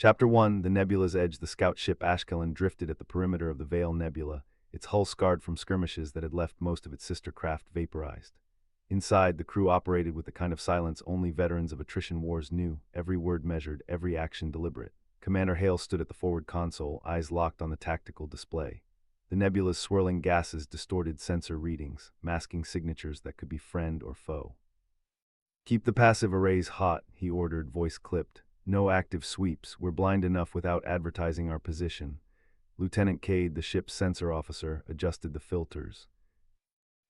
Chapter 1, The Nebula's Edge. The scout ship Ashkelon drifted at the perimeter of the Veil Nebula, its hull scarred from skirmishes that had left most of its sister craft vaporized. Inside, the crew operated with the kind of silence only veterans of attrition wars knew, every word measured, every action deliberate. Commander Hale stood at the forward console, eyes locked on the tactical display. The nebula's swirling gases distorted sensor readings, masking signatures that could be friend or foe. "Keep the passive arrays hot," he ordered, voice clipped. "No active sweeps. We're blind enough without advertising our position." Lieutenant Cade, the ship's sensor officer, adjusted the filters.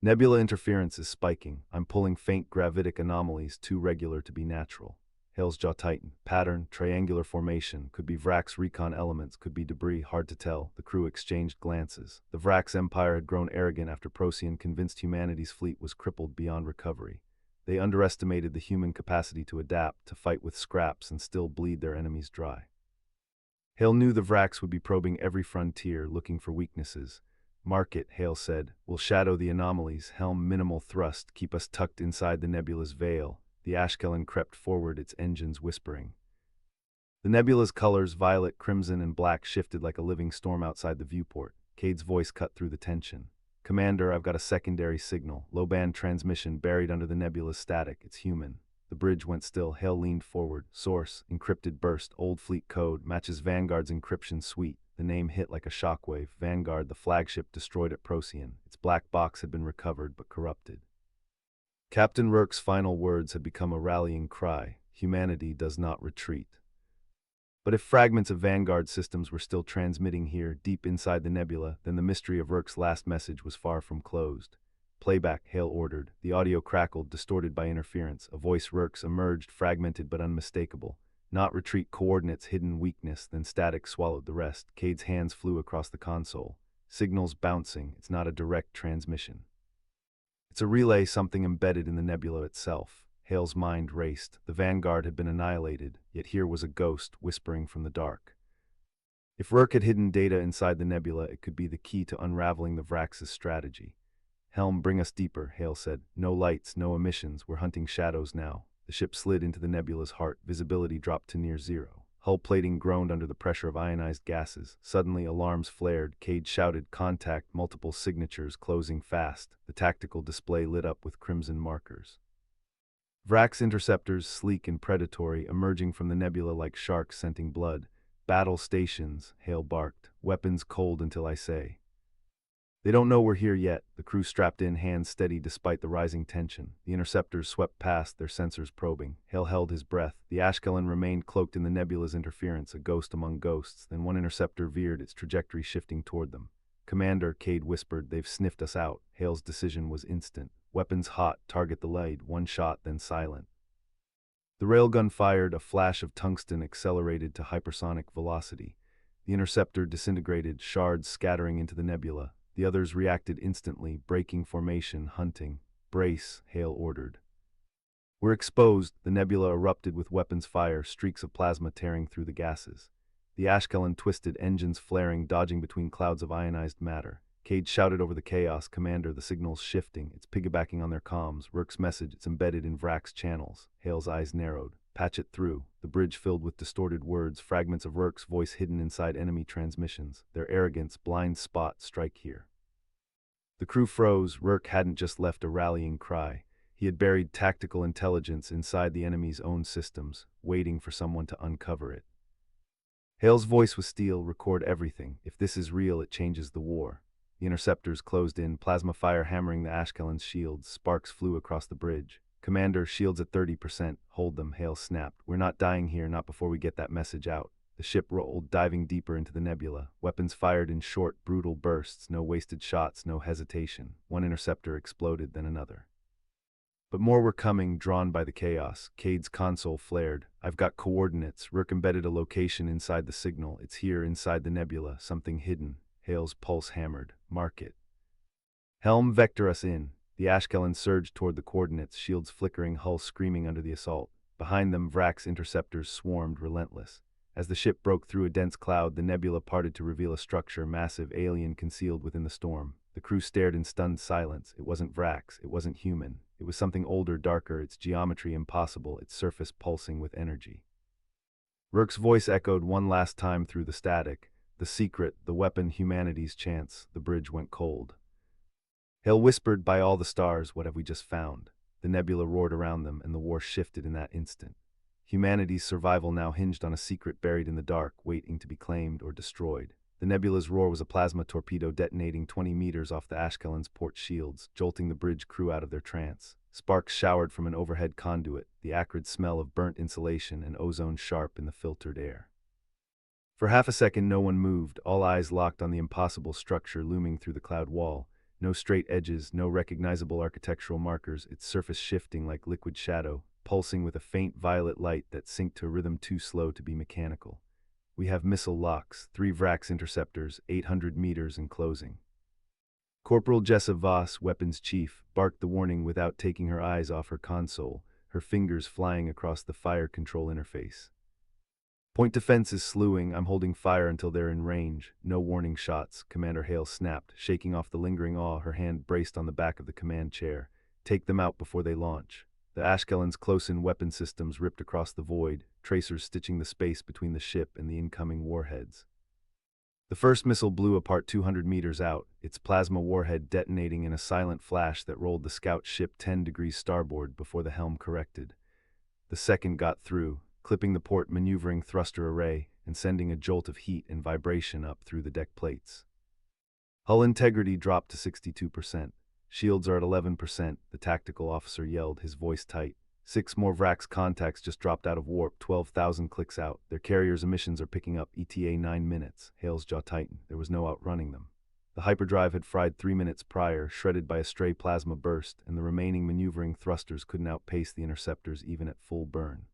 "Nebula interference is spiking. I'm pulling faint gravitic anomalies too regular to be natural." Hale's jaw tightened. Pattern, triangular formation, could be Vrax recon elements, could be debris, hard to tell. The crew exchanged glances. The Vrax Empire had grown arrogant after Procyon convinced humanity's fleet was crippled beyond recovery. They underestimated the human capacity to adapt, to fight with scraps and still bleed their enemies dry. Hale knew the Vrax would be probing every frontier, looking for weaknesses. "Mark it," Hale said. "We'll shadow the anomalies, helm minimal thrust, keep us tucked inside the nebula's veil." The Ashkelon crept forward, its engines whispering. The nebula's colors, violet, crimson, and black, shifted like a living storm outside the viewport. Cade's voice cut through the tension. "Commander, I've got a secondary signal. Low-band transmission buried under the nebula's static. It's human." The bridge went still. Hale leaned forward. "Source, encrypted burst, old fleet code, matches Vanguard's encryption suite." The name hit like a shockwave. Vanguard, the flagship destroyed at Procyon. Its black box had been recovered, but corrupted. Captain Rourke's final words had become a rallying cry. Humanity does not retreat. But if fragments of Vanguard systems were still transmitting here, deep inside the nebula, then the mystery of Rourke's last message was far from closed. "Playback," Hale ordered. The audio crackled, distorted by interference. A voice, Rourke's, emerged, fragmented but unmistakable. "Not retreat coordinates, hidden weakness." Then static swallowed the rest. Cade's hands flew across the console. "Signals bouncing. It's not a direct transmission. It's a relay, something embedded in the nebula itself." Hale's mind raced. The Vanguard had been annihilated, yet here was a ghost whispering from the dark. If Rourke had hidden data inside the nebula, it could be the key to unraveling the Vrax's strategy. "Helm, bring us deeper," Hale said. "No lights, no emissions. We're hunting shadows now." The ship slid into the nebula's heart. Visibility dropped to near zero. Hull plating groaned under the pressure of ionized gases. Suddenly, alarms flared. Cade shouted, "Contact," multiple signatures closing fast. The tactical display lit up with crimson markers. Vrax interceptors, sleek and predatory, emerging from the nebula like sharks scenting blood. "Battle stations," Hale barked. "Weapons cold until I say." "They don't know we're here yet." The crew strapped in, hands steady despite the rising tension. The interceptors swept past, their sensors probing. Hale held his breath. The Ashkelon remained cloaked in the nebula's interference, a ghost among ghosts. Then one interceptor veered, its trajectory shifting toward them. "Commander," Cade whispered, "they've sniffed us out." Hale's decision was instant. Weapons hot, target the lead, one shot, then silent. The railgun fired, a flash of tungsten accelerated to hypersonic velocity. The interceptor disintegrated, shards scattering into the nebula. The others reacted instantly, breaking formation, hunting. "Brace," Hale ordered. "We're exposed." The nebula erupted with weapons fire, streaks of plasma tearing through the gases. The Ashkelon twisted, engines flaring, dodging between clouds of ionized matter. Cade shouted over the chaos, "Commander, the signal's shifting. It's piggybacking on their comms." Rourke's message, "It's embedded in Vrax channels." Hale's eyes narrowed. "Patch it through." The bridge filled with distorted words, fragments of Rourke's voice hidden inside enemy transmissions. Their arrogance, blind spot, strike here. The crew froze. Rourke hadn't just left a rallying cry. He had buried tactical intelligence inside the enemy's own systems, waiting for someone to uncover it. Hale's voice was steel. "Record everything. If this is real, it changes the war." The interceptors closed in, plasma fire hammering the Ashkelon's shields. Sparks flew across the bridge. "Commander, shields at 30%. Hold them," Hale snapped. "We're not dying here, not before we get that message out." The ship rolled, diving deeper into the nebula. Weapons fired in short, brutal bursts. No wasted shots, no hesitation. One interceptor exploded, then another. But more were coming, drawn by the chaos. Cade's console flared. "I've got coordinates." Rourke embedded a location inside the signal. "It's here, inside the nebula, something hidden." Hale's pulse hammered. "Mark it." "Helm, vector us in." The Ashkelon surged toward the coordinates, shields flickering, hull screaming under the assault. Behind them, Vrax interceptors swarmed, relentless. As the ship broke through a dense cloud, the nebula parted to reveal a structure, massive, alien, concealed within the storm. The crew stared in stunned silence. It wasn't Vrax. It wasn't human. It was something older, darker, its geometry impossible, its surface pulsing with energy. Rourke's voice echoed one last time through the static. The secret, the weapon, humanity's chance. The bridge went cold. Hale whispered, "By all the stars, what have we just found?" The nebula roared around them, and the war shifted in that instant. Humanity's survival now hinged on a secret buried in the dark, waiting to be claimed or destroyed. The nebula's roar was a plasma torpedo detonating 20 meters off the Ashkelon's port shields, jolting the bridge crew out of their trance. Sparks showered from an overhead conduit, the acrid smell of burnt insulation and ozone sharp in the filtered air. For half a second no one moved, all eyes locked on the impossible structure looming through the cloud wall. No straight edges, no recognizable architectural markers, its surface shifting like liquid shadow, pulsing with a faint violet light that synced to a rhythm too slow to be mechanical. "We have missile locks, 3 Vrax interceptors, 800 meters and closing." Corporal Jessa Voss, weapons chief, barked the warning without taking her eyes off her console, her fingers flying across the fire control interface. "Point defense is slewing. I'm holding fire until they're in range. No warning shots," Commander Hale snapped, shaking off the lingering awe, her hand braced on the back of the command chair. "Take them out before they launch." The Ashkelon's close-in weapon systems ripped across the void, tracers stitching the space between the ship and the incoming warheads. The first missile blew apart 200 meters out, its plasma warhead detonating in a silent flash that rolled the scout ship 10 degrees starboard before the helm corrected. The second got through, clipping the port maneuvering thruster array and sending a jolt of heat and vibration up through the deck plates. Hull integrity dropped to 62%. "Shields are at 11%, the tactical officer yelled, his voice tight. 6 more Vrax contacts just dropped out of warp, 12,000 clicks out. Their carrier's emissions are picking up, ETA 9 minutes. Hale's jaw tightened. There was no outrunning them. The hyperdrive had fried 3 minutes prior, shredded by a stray plasma burst, and the remaining maneuvering thrusters couldn't outpace the interceptors even at full burn.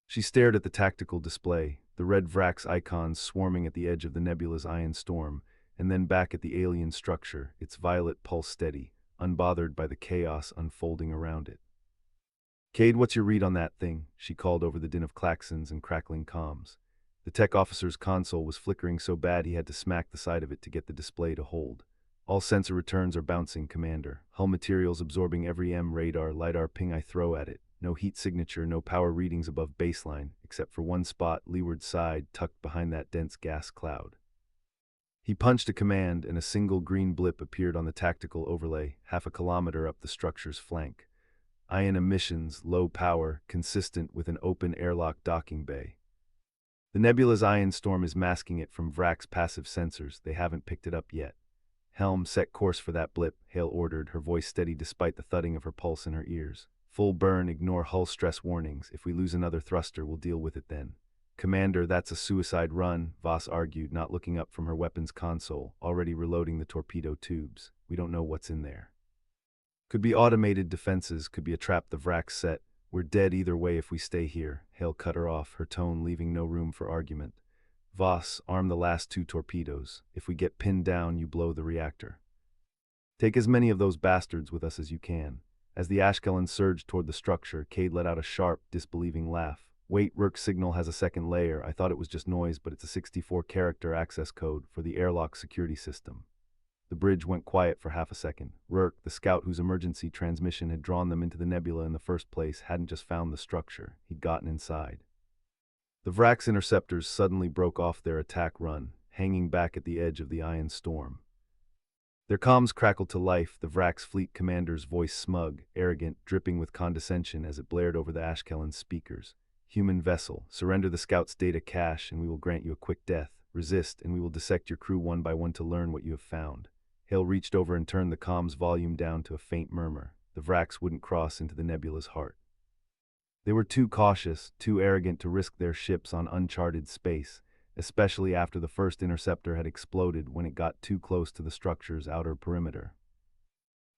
She stared at the tactical display, the red Vrax icons swarming at the edge of the nebula's ion storm, and then back at the alien structure, its violet pulse steady, unbothered by the chaos unfolding around it. "Cade, what's your read on that thing?" she called over the din of klaxons and crackling comms. The tech officer's console was flickering so bad he had to smack the side of it to get the display to hold. "All sensor returns are bouncing, Commander. Hull materials absorbing every radar, LiDAR ping I throw at it. No heat signature, no power readings above baseline, except for one spot, leeward side, tucked behind that dense gas cloud." He punched a command, and a single green blip appeared on the tactical overlay, half a kilometer up the structure's flank. "Ion emissions, low power, consistent with an open airlock docking bay. The nebula's ion storm is masking it from Vrax's passive sensors. They haven't picked it up yet." "Helm, set course for that blip," Hale ordered, her voice steady despite the thudding of her pulse in her ears. "Full burn, ignore hull stress warnings. If we lose another thruster, we'll deal with it then." "Commander, that's a suicide run," Voss argued, not looking up from her weapons console, already reloading the torpedo tubes. "We don't know what's in there. Could be automated defenses, could be a trap the Vrax set. We're dead either way if we stay here." Hale cut her off, her tone leaving no room for argument. "Voss, arm the last 2 torpedoes. If we get pinned down, you blow the reactor. Take as many of those bastards with us as you can." As the Ashkelon surged toward the structure, Cade let out a sharp, disbelieving laugh. "Wait, Rourke's signal has a second layer. I thought it was just noise, but it's a 64-character access code for the airlock security system." The bridge went quiet for half a second. Rourke, the scout whose emergency transmission had drawn them into the nebula in the first place, hadn't just found the structure, he'd gotten inside. The Vrax interceptors suddenly broke off their attack run, hanging back at the edge of the ion storm. Their comms crackled to life, the Vrax fleet commander's voice smug, arrogant, dripping with condescension as it blared over the Ashkelon's speakers. "Human vessel, surrender the scout's data cache and we will grant you a quick death. Resist and we will dissect your crew one by one to learn what you have found." Hale reached over and turned the comms volume down to a faint murmur. The Vrax wouldn't cross into the nebula's heart. They were too cautious, too arrogant to risk their ships on uncharted space, especially after the first interceptor had exploded when it got too close to the structure's outer perimeter.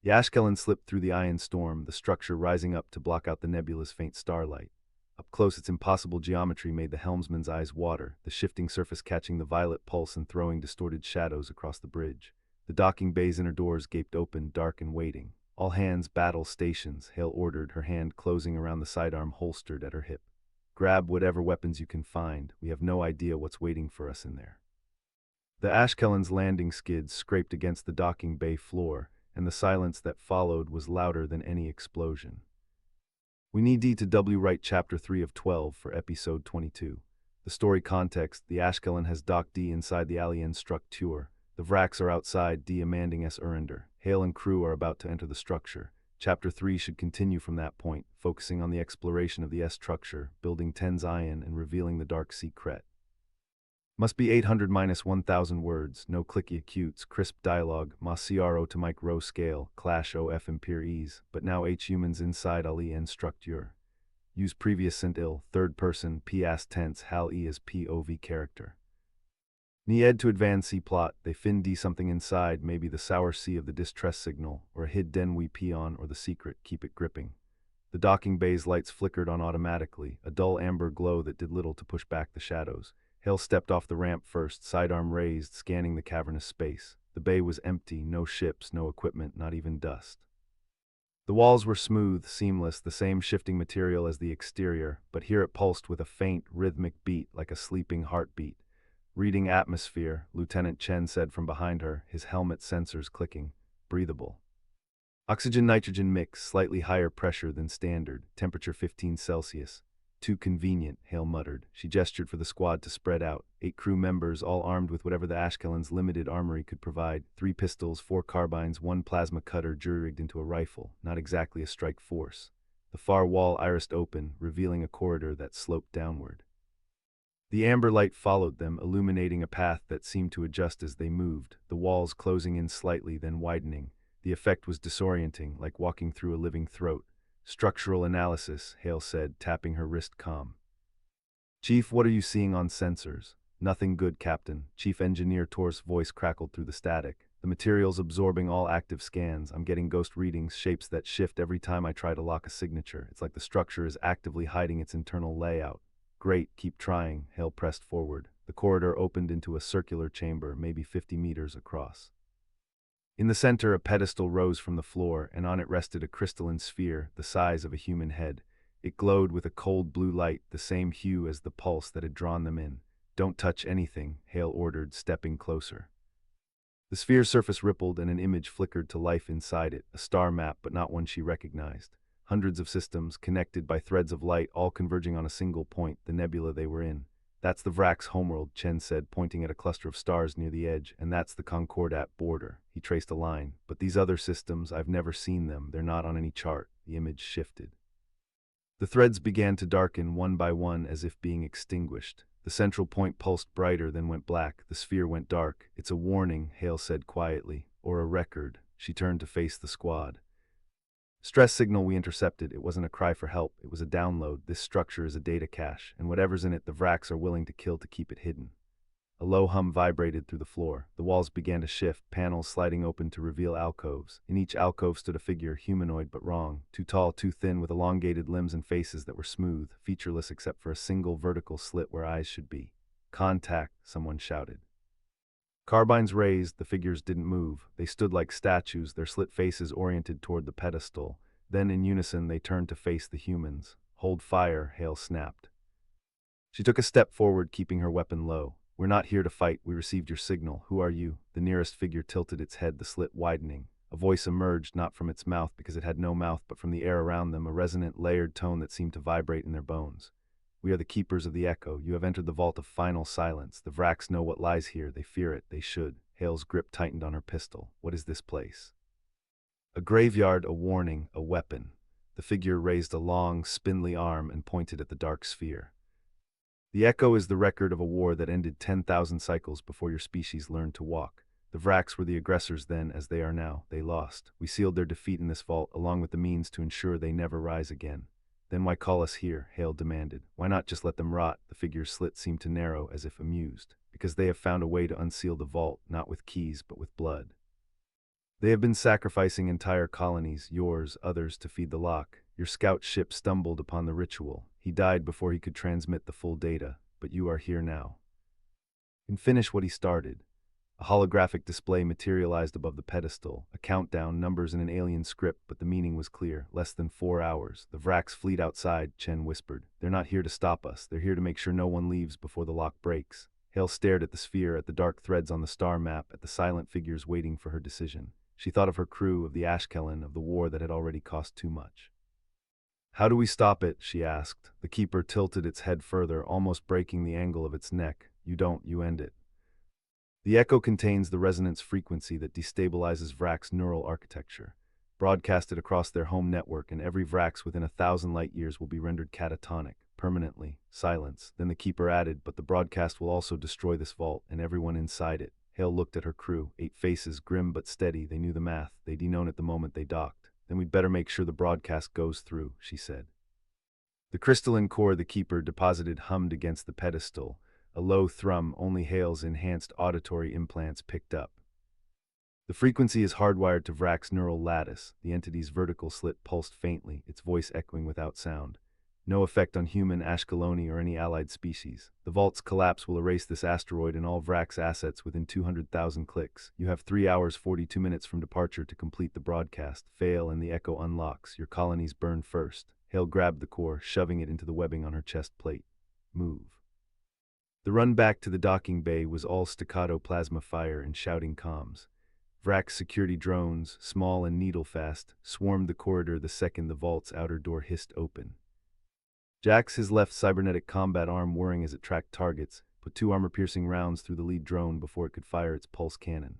The Ashkelon slipped through the ion storm, the structure rising up to block out the nebula's faint starlight. Up close, its impossible geometry made the helmsman's eyes water, the shifting surface catching the violet pulse and throwing distorted shadows across the bridge. The docking bay's inner doors gaped open, dark and waiting. "All hands battle stations," Hale ordered, her hand closing around the sidearm holstered at her hip. "Grab whatever weapons you can find. We have no idea what's waiting for us in there." The Ashkelon's landing skids scraped against the docking bay floor, and the silence that followed was louder than any explosion. "We need D to W write Chapter 3 of 12 for Episode 22. The story context: the Ashkelon has docked D inside the Alien structure. The Vraks are outside D amanding S Urinder. Hale and crew are about to enter the structure. Chapter 3 should continue from that point, focusing on the exploration of the S structure, building 10's ion, and revealing the dark secret. Must be 800-1000 words, no clicky acutes, crisp dialogue, ma CRO to mic row scale, clash OF impere ease, but now H humans inside Ali and structure. Use previous sent ill, third person, P as tense, hal E as POV character. Need to advance C plot, they fin D something inside, maybe the sour C of the distress signal, or a hid den we peon or the secret, keep it gripping. The docking bay's lights flickered on automatically, a dull amber glow that did little to push back the shadows. Hale stepped off the ramp first, sidearm raised, scanning the cavernous space. The bay was empty, no ships, no equipment, not even dust. The walls were smooth, seamless, the same shifting material as the exterior, but here it pulsed with a faint, rhythmic beat like a sleeping heartbeat. Reading atmosphere, Lieutenant Chen said from behind her, his helmet sensors clicking. Breathable. Oxygen-nitrogen mix, slightly higher pressure than standard, temperature 15 Celsius. Too convenient, Hale muttered. She gestured for the squad to spread out. 8 crew members, all armed with whatever the Ashkelon's limited armory could provide. 3 pistols, 4 carbines, 1 plasma cutter jury-rigged into a rifle. Not exactly a strike force. The far wall irised open, revealing a corridor that sloped downward. The amber light followed them, illuminating a path that seemed to adjust as they moved, the walls closing in slightly, then widening. The effect was disorienting, like walking through a living throat. Structural analysis, Hale said, tapping her wrist calm. Chief, what are you seeing on sensors? Nothing good, Captain. Chief Engineer Tor's voice crackled through the static. The material's absorbing all active scans. I'm getting ghost readings, shapes that shift every time I try to lock a signature. It's like the structure is actively hiding its internal layout. Great, keep trying, Hale pressed forward. The corridor opened into a circular chamber, maybe 50 meters across. In the center, a pedestal rose from the floor, and on it rested a crystalline sphere, the size of a human head. It glowed with a cold blue light, the same hue as the pulse that had drawn them in. Don't touch anything, Hale ordered, stepping closer. The sphere's surface rippled and an image flickered to life inside it, a star map but not one she recognized. Hundreds of systems, connected by threads of light, all converging on a single point, the nebula they were in. That's the Vrak's homeworld, Chen said, pointing at a cluster of stars near the edge, and that's the Concordat border. He traced a line. But these other systems, I've never seen them. They're not on any chart. The image shifted. The threads began to darken one by one as if being extinguished. The central point pulsed brighter, then went black. The sphere went dark. It's a warning, Hale said quietly. Or a record. She turned to face the squad. Stress signal we intercepted. It wasn't a cry for help. It was a download. This structure is a data cache, and whatever's in it, the Vraks are willing to kill to keep it hidden. A low hum vibrated through the floor. The walls began to shift, panels sliding open to reveal alcoves. In each alcove stood a figure, humanoid but wrong. Too tall, too thin, with elongated limbs and faces that were smooth, featureless except for a single vertical slit where eyes should be. Contact, someone shouted. Carbines raised, the figures didn't move. They stood like statues, their slit faces oriented toward the pedestal. Then, in unison, they turned to face the humans. Hold fire, Hale snapped. She took a step forward, keeping her weapon low. We're not here to fight. We received your signal. Who are you? The nearest figure tilted its head, the slit widening. A voice emerged, not from its mouth because it had no mouth, but from the air around them, a resonant, layered tone that seemed to vibrate in their bones. We are the keepers of the echo. You have entered the vault of final silence. The Vraks know what lies here. They fear it. They should. Hale's grip tightened on her pistol. What is this place? A graveyard, a warning, a weapon. The figure raised a long, spindly arm and pointed at the dark sphere. The echo is the record of a war that ended 10,000 cycles before your species learned to walk. The Vraks were the aggressors then, as they are now. They lost. We sealed their defeat in this vault, along with the means to ensure they never rise again. Then why call us here? Hale demanded. Why not just let them rot? The figure's slit seemed to narrow, as if amused. Because they have found a way to unseal the vault, not with keys, but with blood. They have been sacrificing entire colonies, yours, others, to feed the lock. Your scout ship stumbled upon the ritual. He died before he could transmit the full data, but you are here now. And finish what he started. A holographic display materialized above the pedestal, a countdown, numbers in an alien script, but the meaning was clear. Less than 4 hours. The Vraks fleet outside, Chen whispered. They're not here to stop us. They're here to make sure no one leaves before the lock breaks. Hale stared at the sphere, at the dark threads on the star map, at the silent figures waiting for her decision. She thought of her crew, of the Ashkelon, of the war that had already cost too much. How do we stop it? She asked. The keeper tilted its head further, almost breaking the angle of its neck. You don't, you end it. The echo contains the resonance frequency that destabilizes Vrak's neural architecture. Broadcast it across their home network, and every Vrax within 1,000 light years will be rendered catatonic, permanently. Silence. Then the keeper added, but the broadcast will also destroy this vault and everyone inside it. Hale looked at her crew, 8 faces, grim but steady. They knew the math. They'd known it the moment they docked. Then we'd better make sure the broadcast goes through, she said. The crystalline core the keeper deposited hummed against the pedestal, a low thrum only Hale's enhanced auditory implants picked up. The frequency is hardwired to Vrak's neural lattice. The entity's vertical slit pulsed faintly, its voice echoing without sound. No effect on human, Ashkeloni, or any allied species. The vault's collapse will erase this asteroid and all Vrak's assets within 200,000 clicks. You have 3 hours 42 minutes from departure to complete the broadcast. Fail and the echo unlocks. Your colonies burn first. Hale grabbed the core, shoving it into the webbing on her chest plate. Move. The run back to the docking bay was all staccato plasma fire and shouting comms. Vrak's security drones, small and needle-fast, swarmed the corridor the second the vault's outer door hissed open. Jax, his left cybernetic combat arm whirring as it tracked targets, put 2 armor-piercing rounds through the lead drone before it could fire its pulse cannon.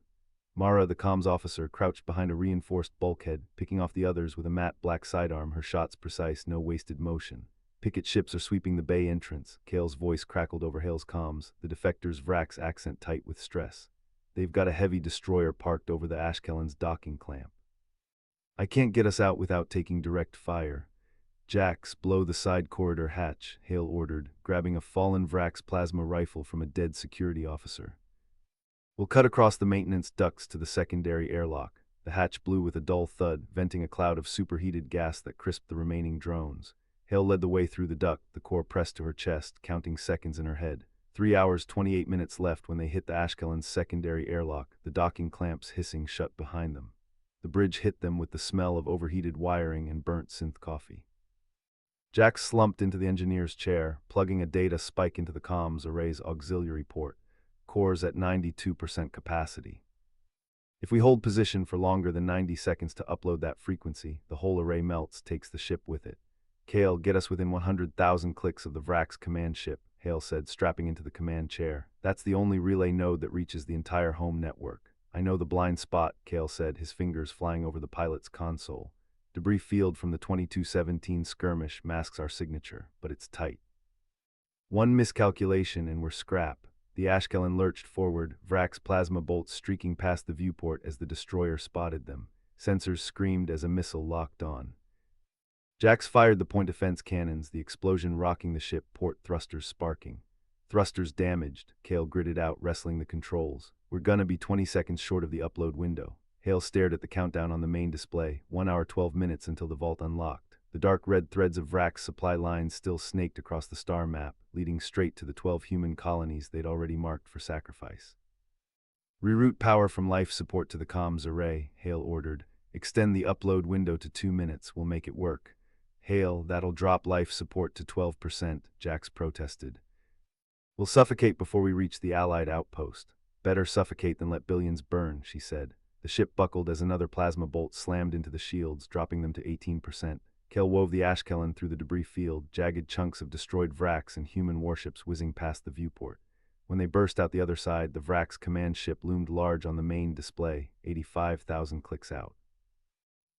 Mara, the comms officer, crouched behind a reinforced bulkhead, picking off the others with a matte black sidearm, her shots precise, no wasted motion. Picket ships are sweeping the bay entrance. Kale's voice crackled over Hale's comms, the defector's Vrak's accent tight with stress. They've got a heavy destroyer parked over the Ashkelon's docking clamp. I can't get us out without taking direct fire. Jax, blow the side corridor hatch, Hale ordered, grabbing a fallen Vrak's plasma rifle from a dead security officer. We'll cut across the maintenance ducts to the secondary airlock. The hatch blew with a dull thud, venting a cloud of superheated gas that crisped the remaining drones. Hale led the way through the duct, the core pressed to her chest, counting seconds in her head. 3 hours 28 minutes left when they hit the Ashkelon's secondary airlock, the docking clamps hissing shut behind them. The bridge hit them with the smell of overheated wiring and burnt synth coffee. Jax slumped into the engineer's chair, plugging a data spike into the comms array's auxiliary port. Core's at 92% capacity. If we hold position for longer than 90 seconds to upload that frequency, the whole array melts, takes the ship with it. Kale, get us within 100,000 clicks of the Vrak's command ship, Hale said, strapping into the command chair. That's the only relay node that reaches the entire home network. I know the blind spot, Kale said, his fingers flying over the pilot's console. Debris field from the 2217 skirmish masks our signature, but it's tight. One miscalculation and we're scrap. The Ashkelon lurched forward, Vrak's plasma bolts streaking past the viewport as the destroyer spotted them. Sensors screamed as a missile locked on. Jax fired the point defense cannons, the explosion rocking the ship, port thrusters sparking. Thrusters damaged, Kale gritted out, wrestling the controls. We're gonna be 20 seconds short of the upload window. Hale stared at the countdown on the main display, 1 hour 12 minutes until the vault unlocked. The dark red threads of Vrak's supply lines still snaked across the star map, leading straight to the 12 human colonies they'd already marked for sacrifice. Reroute power from life support to the comms array, Hale ordered. Extend the upload window to 2 minutes, we'll make it work. Hale, that'll drop life support to 12%, Jax protested. We'll suffocate before we reach the Allied outpost. Better suffocate than let billions burn, she said. The ship buckled as another plasma bolt slammed into the shields, dropping them to 18%. Kale wove the Ashkelon through the debris field, jagged chunks of destroyed Vrak's and human warships whizzing past the viewport. When they burst out the other side, the Vrak's command ship loomed large on the main display, 85,000 clicks out.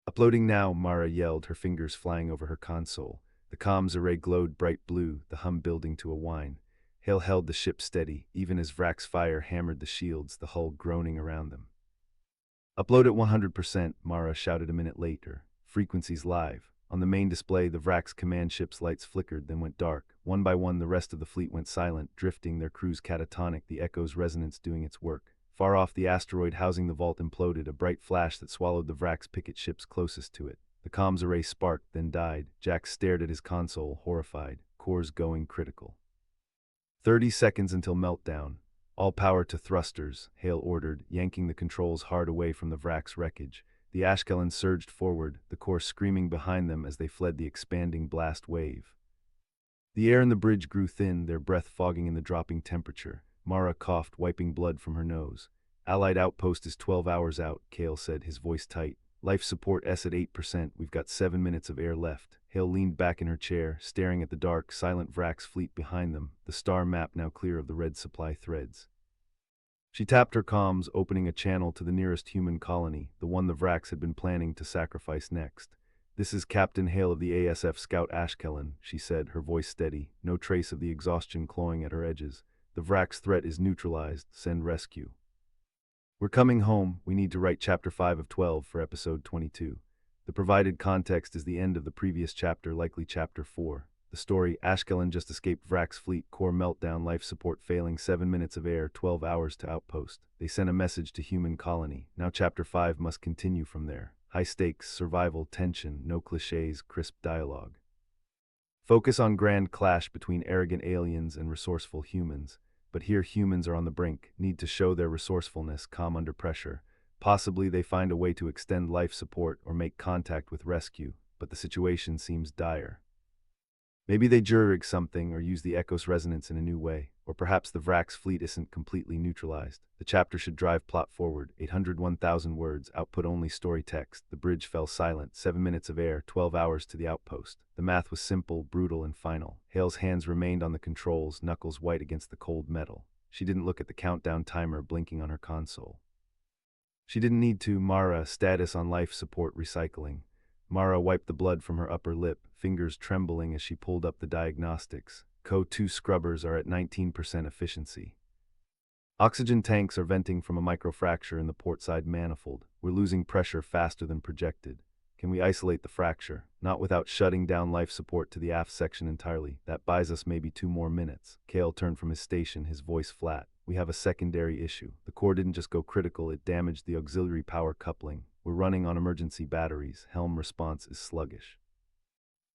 Uploading now, Mara yelled, her fingers flying over her console. The comms array glowed bright blue, the hum building to a whine. Hale held the ship steady, even as Vrak's fire hammered the shields, the hull groaning around them. Upload at 100%, Mara shouted a minute later. Frequencies live. On the main display, the Vrak's command ship's lights flickered, then went dark. One by one, the rest of the fleet went silent, drifting, their crews catatonic, the echo's resonance doing its work. Far off, the asteroid housing the vault imploded, a bright flash that swallowed the Vrak's picket ships closest to it. The comms array sparked, then died. Jax stared at his console, horrified. Cores going critical. 30 seconds until meltdown. All power to thrusters, Hale ordered, yanking the controls hard away from the Vrak's wreckage. The Ashkelon surged forward, the core screaming behind them as they fled the expanding blast wave. The air in the bridge grew thin, their breath fogging in the dropping temperature. Mara coughed, wiping blood from her nose. Allied outpost is 12 hours out, Kale said, his voice tight. Life support S at 8%. We've got 7 minutes of air left. Hale leaned back in her chair, staring at the dark, silent Vrax fleet behind them, the star map now clear of the red supply threads. She tapped her comms, opening a channel to the nearest human colony, the one the Vrax had been planning to sacrifice next. "This is Captain Hale of the ASF Scout Ashkelon," she said, her voice steady, no trace of the exhaustion clawing at her edges. "The Vrax threat is neutralized. Send rescue." "We're coming home. We need to write Chapter 5 of 12 for Episode 22. The provided context is the end of the previous chapter, likely Chapter 4. The story, Ashkelon just escaped Vrax fleet, core meltdown, life support failing, 7 minutes of air, 12 hours to outpost. They sent a message to human colony. Now Chapter 5 must continue from there. High stakes, survival, tension, no cliches, crisp dialogue. Focus on grand clash between arrogant aliens and resourceful humans. But here humans are on the brink, need to show their resourcefulness, calm under pressure. Possibly they find a way to extend life support or make contact with rescue, but the situation seems dire. Maybe they jurig something or use the Echo's resonance in a new way, or perhaps the Vrax fleet isn't completely neutralized. The chapter should drive plot forward, 801,000 words, output only story text. The bridge fell silent, 7 minutes of air, 12 hours to the outpost. The math was simple, brutal, and final. Hale's hands remained on the controls, knuckles white against the cold metal. She didn't look at the countdown timer blinking on her console. She didn't need to. Mara, status on life support recycling. Mara wiped the blood from her upper lip, fingers trembling as she pulled up the diagnostics. CO2 scrubbers are at 19% efficiency. Oxygen tanks are venting from a microfracture in the portside manifold. We're losing pressure faster than projected. Can we isolate the fracture? Not without shutting down life support to the aft section entirely. That buys us maybe 2 more minutes. Cale turned from his station, his voice flat. We have a secondary issue. The core didn't just go critical, it damaged the auxiliary power coupling. We're running on emergency batteries. Helm response is sluggish.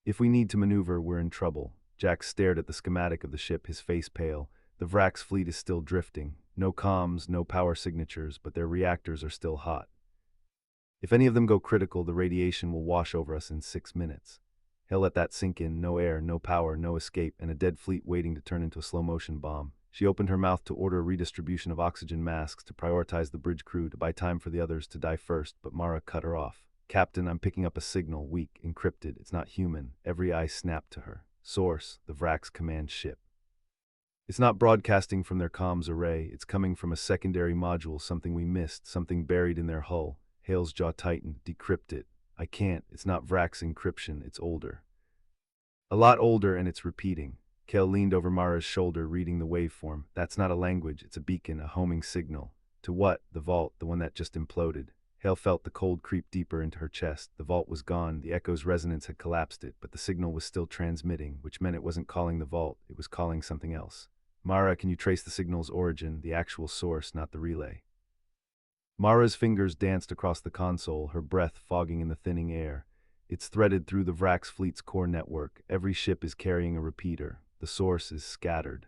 If we need to maneuver, we're in trouble. Jack stared at the schematic of the ship, his face pale. The Vrax fleet is still drifting. No comms, no power signatures, but their reactors are still hot. If any of them go critical, the radiation will wash over us in 6 minutes. He'll let that sink in. No air, no power, no escape, and a dead fleet waiting to turn into a slow-motion bomb. She opened her mouth to order a redistribution of oxygen masks to prioritize the bridge crew to buy time for the others to die first, but Mara cut her off. "Captain, I'm picking up a signal, weak, encrypted. It's not human." Every eye snapped to her. "Source, the Vrax command ship." "It's not broadcasting from their comms array. It's coming from a secondary module, something we missed, something buried in their hull." Hale's jaw tightened. "Decrypt it." "I can't. It's not Vrax encryption. It's older. A lot older, and it's repeating." Cale leaned over Mara's shoulder, reading the waveform. "That's not a language. It's a beacon, a homing signal." "To what?" "The vault, the one that just imploded." Hale felt the cold creep deeper into her chest. The vault was gone. The Echo's resonance had collapsed it, but the signal was still transmitting, which meant it wasn't calling the vault. It was calling something else. "Mara, can you trace the signal's origin, the actual source, not the relay?" Mara's fingers danced across the console, her breath fogging in the thinning air. "It's threaded through the Vrax fleet's core network. Every ship is carrying a repeater. The source is scattered.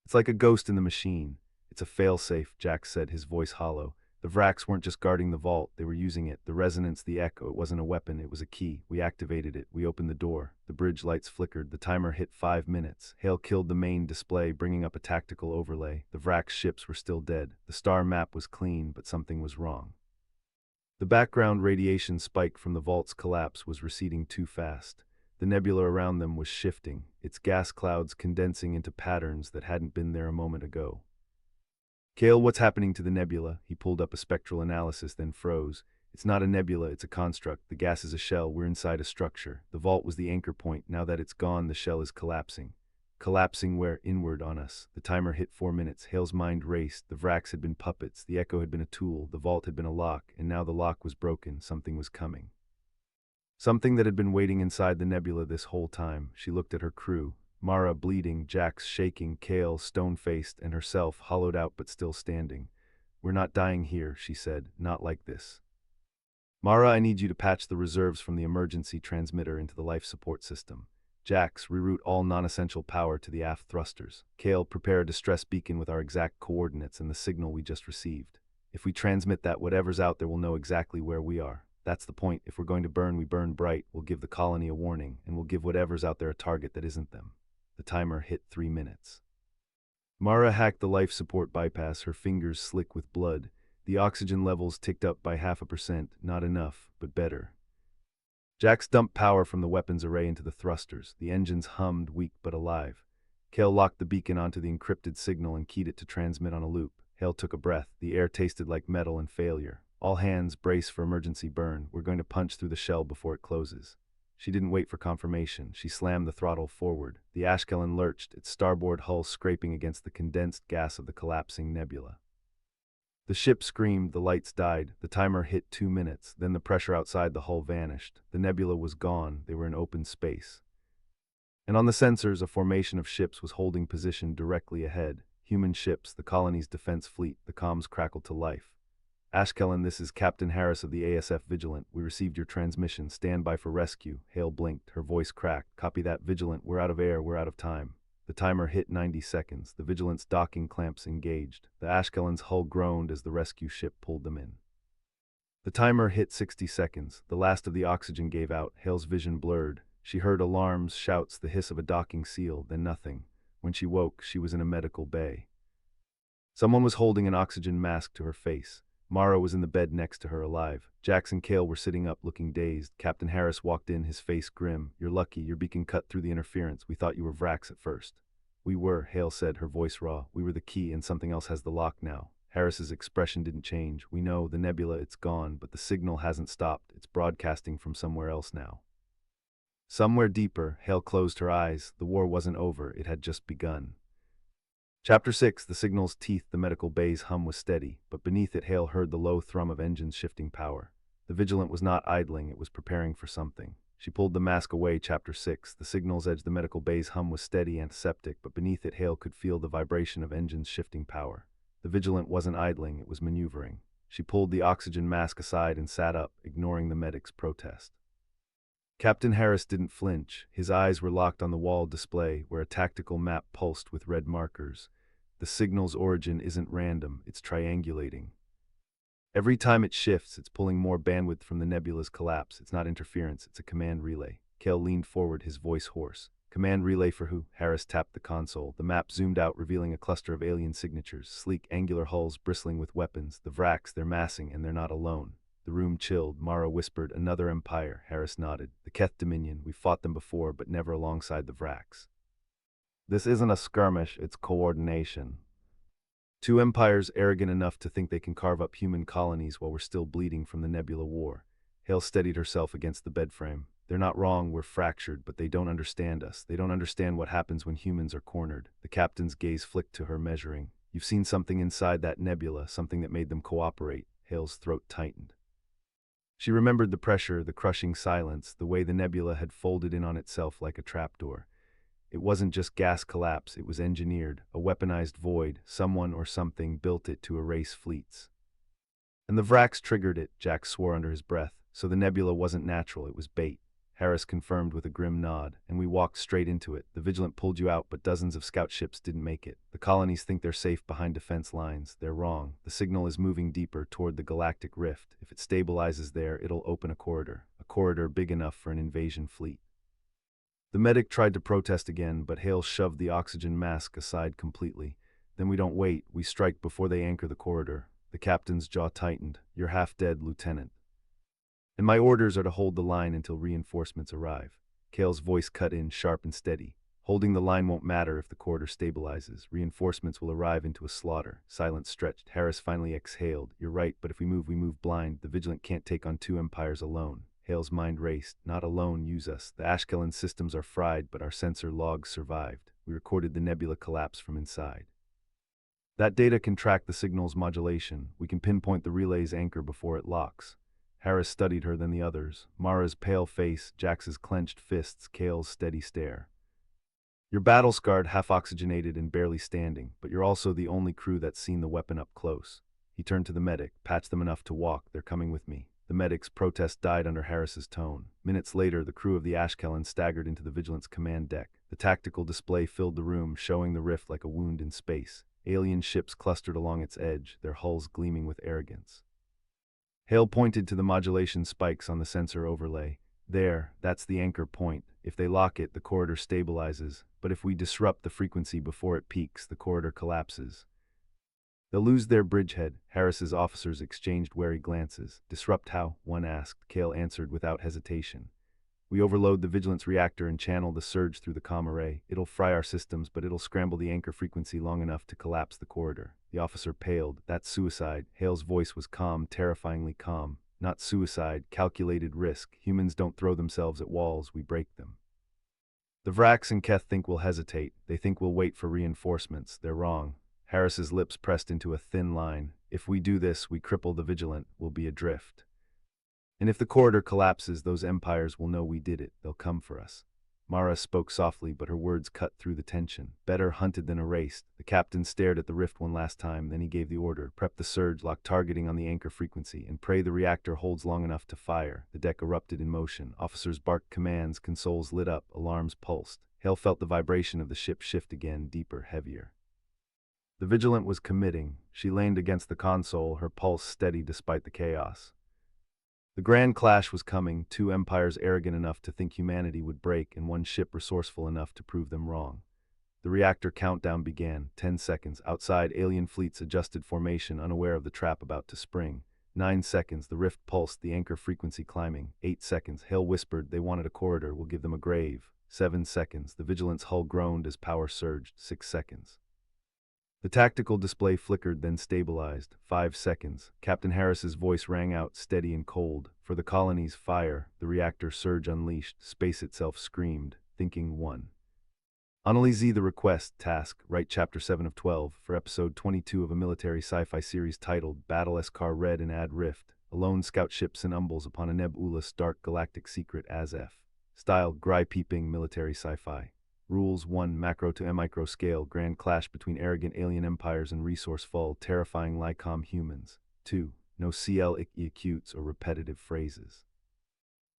It's like a ghost in the machine." "It's a failsafe," Jack said, his voice hollow. "The Vrax weren't just guarding the vault, they were using it. The resonance, the echo, it wasn't a weapon, it was a key. We activated it. We opened the door. The bridge lights flickered. The timer hit 5 minutes. Hale killed the main display, bringing up a tactical overlay. The Vrax ships were still dead. The star map was clean, but something was wrong. The background radiation spike from the vault's collapse was receding too fast. The nebula around them was shifting, its gas clouds condensing into patterns that hadn't been there a moment ago. "Cale, what's happening to the nebula?" He pulled up a spectral analysis, then froze. "It's not a nebula, it's a construct. The gas is a shell, we're inside a structure. The vault was the anchor point. Now that it's gone, the shell is collapsing." "Collapsing where?" "Inward on us." The timer hit 4 minutes. Hale's mind raced. The Vrax had been puppets, the Echo had been a tool, the vault had been a lock, and now the lock was broken. Something was coming. Something that had been waiting inside the nebula this whole time. She looked at her crew. Mara bleeding, Jax shaking, Cale stone-faced, and herself hollowed out but still standing. "We're not dying here," she said. "Not like this. Mara, I need you to patch the reserves from the emergency transmitter into the life support system. Jax, reroute all non-essential power to the aft thrusters. Cale, prepare a distress beacon with our exact coordinates and the signal we just received. If we transmit that, whatever's out there will know exactly where we are. That's the point. If we're going to burn, we burn bright. We'll give the colony a warning, and we'll give whatever's out there a target that isn't them." The timer hit 3 minutes. Mara hacked the life support bypass, her fingers slick with blood. The oxygen levels ticked up by 0.5%, not enough, but better. Jax dumped power from the weapons array into the thrusters. The engines hummed, weak but alive. Kale locked the beacon onto the encrypted signal and keyed it to transmit on a loop. Hale took a breath. The air tasted like metal and failure. All hands, brace for emergency burn. We're going to punch through the shell before it closes. She didn't wait for confirmation. She slammed the throttle forward. The Ashkelon lurched, its starboard hull scraping against the condensed gas of the collapsing nebula. The ship screamed, the lights died, the timer hit 2 minutes, then the pressure outside the hull vanished. The nebula was gone, they were in open space. And on the sensors, a formation of ships was holding position directly ahead. Human ships, the colony's defense fleet. The comms crackled to life. Ashkelon, this is Captain Harris of the ASF Vigilant. We received your transmission. Stand by for rescue. Hale blinked, her voice cracked. Copy that, Vigilant. We're out of air, we're out of time. The timer hit 90 seconds. The Vigilant's docking clamps engaged. The Ashkelon's hull groaned as the rescue ship pulled them in. The timer hit 60 seconds. The last of the oxygen gave out. Hale's vision blurred. She heard alarms, shouts, the hiss of a docking seal, then nothing. When she woke, she was in a medical bay. Someone was holding an oxygen mask to her face. Mara was in the bed next to her, alive. Jax and Kale were sitting up, looking dazed. Captain Harris walked in, his face grim. You're lucky, your beacon cut through the interference. We thought you were Vrax at first. We were, Hale said, her voice raw. We were the key, and something else has the lock now. Harris's expression didn't change. We know, the nebula, it's gone, but the signal hasn't stopped. It's broadcasting from somewhere else now. Somewhere deeper. Hale closed her eyes. The war wasn't over, it had just begun. Chapter 6. The signal's teeth. The medical bay's hum was steady, but beneath it Hale heard the low thrum of engines shifting power. The Vigilant was not idling, it was preparing for something. She pulled the mask away. Chapter 6. The signal's edge. The medical bay's hum was steady, antiseptic, but beneath it Hale could feel the vibration of engines shifting power. The Vigilant wasn't idling, it was maneuvering. She pulled the oxygen mask aside and sat up, ignoring the medic's protest. Captain Harris didn't flinch. His eyes were locked on the wall display, where a tactical map pulsed with red markers. The signal's origin isn't random, it's triangulating. Every time it shifts, it's pulling more bandwidth from the nebula's collapse. It's not interference, it's a command relay. Kale leaned forward, his voice hoarse. Command relay for who? Harris tapped the console. The map zoomed out, revealing a cluster of alien signatures, sleek, angular hulls bristling with weapons. The Vrax, they're massing, and they're not alone. The room chilled. Mara whispered, another empire. Harris nodded. The Keth Dominion. We fought them before, but never alongside the Vrax. This isn't a skirmish, it's coordination. Two empires arrogant enough to think they can carve up human colonies while we're still bleeding from the Nebula War. Hale steadied herself against the bedframe. They're not wrong, we're fractured, but they don't understand us. They don't understand what happens when humans are cornered. The captain's gaze flicked to her, measuring. You've seen something inside that nebula, something that made them cooperate. Hale's throat tightened. She remembered the pressure, the crushing silence, the way the nebula had folded in on itself like a trapdoor. It wasn't just gas collapse, it was engineered, a weaponized void. Someone or something built it to erase fleets. And the Vrax triggered it, Jax swore under his breath. So the nebula wasn't natural, it was bait. Harris confirmed with a grim nod, and we walked straight into it. The Vigilant pulled you out, but dozens of scout ships didn't make it. The colonies think they're safe behind defense lines. They're wrong. The signal is moving deeper toward the Galactic Rift. If it stabilizes there, it'll open a corridor big enough for an invasion fleet. The medic tried to protest again, but Hale shoved the oxygen mask aside completely. Then we don't wait, we strike before they anchor the corridor. The captain's jaw tightened. You're half dead, Lieutenant. And my orders are to hold the line until reinforcements arrive. Kale's voice cut in, sharp and steady. Holding the line won't matter if the corridor stabilizes. Reinforcements will arrive into a slaughter. Silence stretched. Harris finally exhaled. You're right, but if we move blind. The Vigilant can't take on two empires alone. Hale's mind raced. Not alone, use us. The Ashkelon systems are fried, but our sensor logs survived. We recorded the nebula collapse from inside. That data can track the signal's modulation. We can pinpoint the relay's anchor before it locks. Harris studied her, then the others. Mara's pale face, Jax's clenched fists, Kale's steady stare. You're battle-scarred, half-oxygenated, and barely standing, but you're also the only crew that's seen the weapon up close. He turned to the medic. Patch them enough to walk. They're coming with me. The medic's protest died under Harris's tone. Minutes later, the crew of the Ashkelon staggered into the Vigilant's command deck. The tactical display filled the room, showing the rift like a wound in space. Alien ships clustered along its edge, their hulls gleaming with arrogance. Hale pointed to the modulation spikes on the sensor overlay. There, that's the anchor point. If they lock it, the corridor stabilizes, but if we disrupt the frequency before it peaks, the corridor collapses. They'll lose their bridgehead. Harris's officers exchanged wary glances. Disrupt how? One asked. Kale answered without hesitation. We overload the Vigilance reactor and channel the surge through the comm array. It'll fry our systems, but it'll scramble the anchor frequency long enough to collapse the corridor. The officer paled. That's suicide. Hale's voice was calm, terrifyingly calm. Not suicide, calculated risk. Humans don't throw themselves at walls, we break them. The Vrax and Keth think we'll hesitate. They think we'll wait for reinforcements. They're wrong. Harris's lips pressed into a thin line. If we do this, we cripple the Vigilant. We'll be adrift. And if the corridor collapses, those empires will know we did it. They'll come for us. Mara spoke softly, but her words cut through the tension. Better hunted than erased. The captain stared at the rift one last time, then he gave the order. Prep the surge, lock targeting on the anchor frequency, and pray the reactor holds long enough to fire. The deck erupted in motion. Officers barked commands, consoles lit up, alarms pulsed. Hale felt the vibration of the ship shift again, deeper, heavier. The Vigilant was committing. She leaned against the console, her pulse steady despite the chaos. The grand clash was coming, two empires arrogant enough to think humanity would break and one ship resourceful enough to prove them wrong. The reactor countdown began. 10 seconds. Outside, alien fleets adjusted formation, unaware of the trap about to spring. 9 seconds. The rift pulsed, the anchor frequency climbing. 8 seconds. Hale whispered, they wanted a corridor, we'll give them a grave. 7 seconds. The Vigilant's hull groaned as power surged. 6 seconds. The tactical display flickered, then stabilized. 5 seconds. Captain Harris's voice rang out, steady and cold. For the colony's fire, the reactor surge unleashed. Space itself screamed. Thinking 1. Annalise the request, task, write Chapter 7 of 12, for Episode 22 of a military sci-fi series titled Battle Escar Red and Adrift. A lone scout ship umbles upon a nebulous dark galactic secret ASF. Style, gry-peeping military sci-fi. Rules 1. Macro to micro scale, grand clash between arrogant alien empires and resourceful, terrifying Lycom humans. 2. No acutes or repetitive phrases.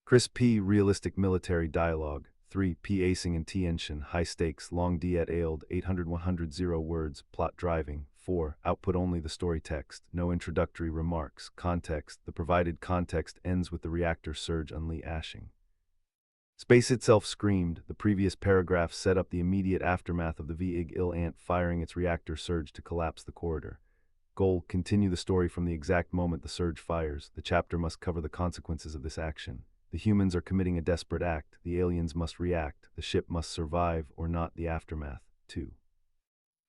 Chris P. Realistic military dialogue. 3. P. Acing and tension, high stakes, long et ailed, 800-100 0 words, plot driving. 4. Output only the story text, no introductory remarks, context. The provided context ends with the reactor surge ashing. Space itself screamed. The previous paragraph set up the immediate aftermath of the VIG-IL Ant firing its reactor surge to collapse the corridor. Goal: continue the story from the exact moment the surge fires. The chapter must cover the consequences of this action. The humans are committing a desperate act. The aliens must react. The ship must survive or not the aftermath. 2.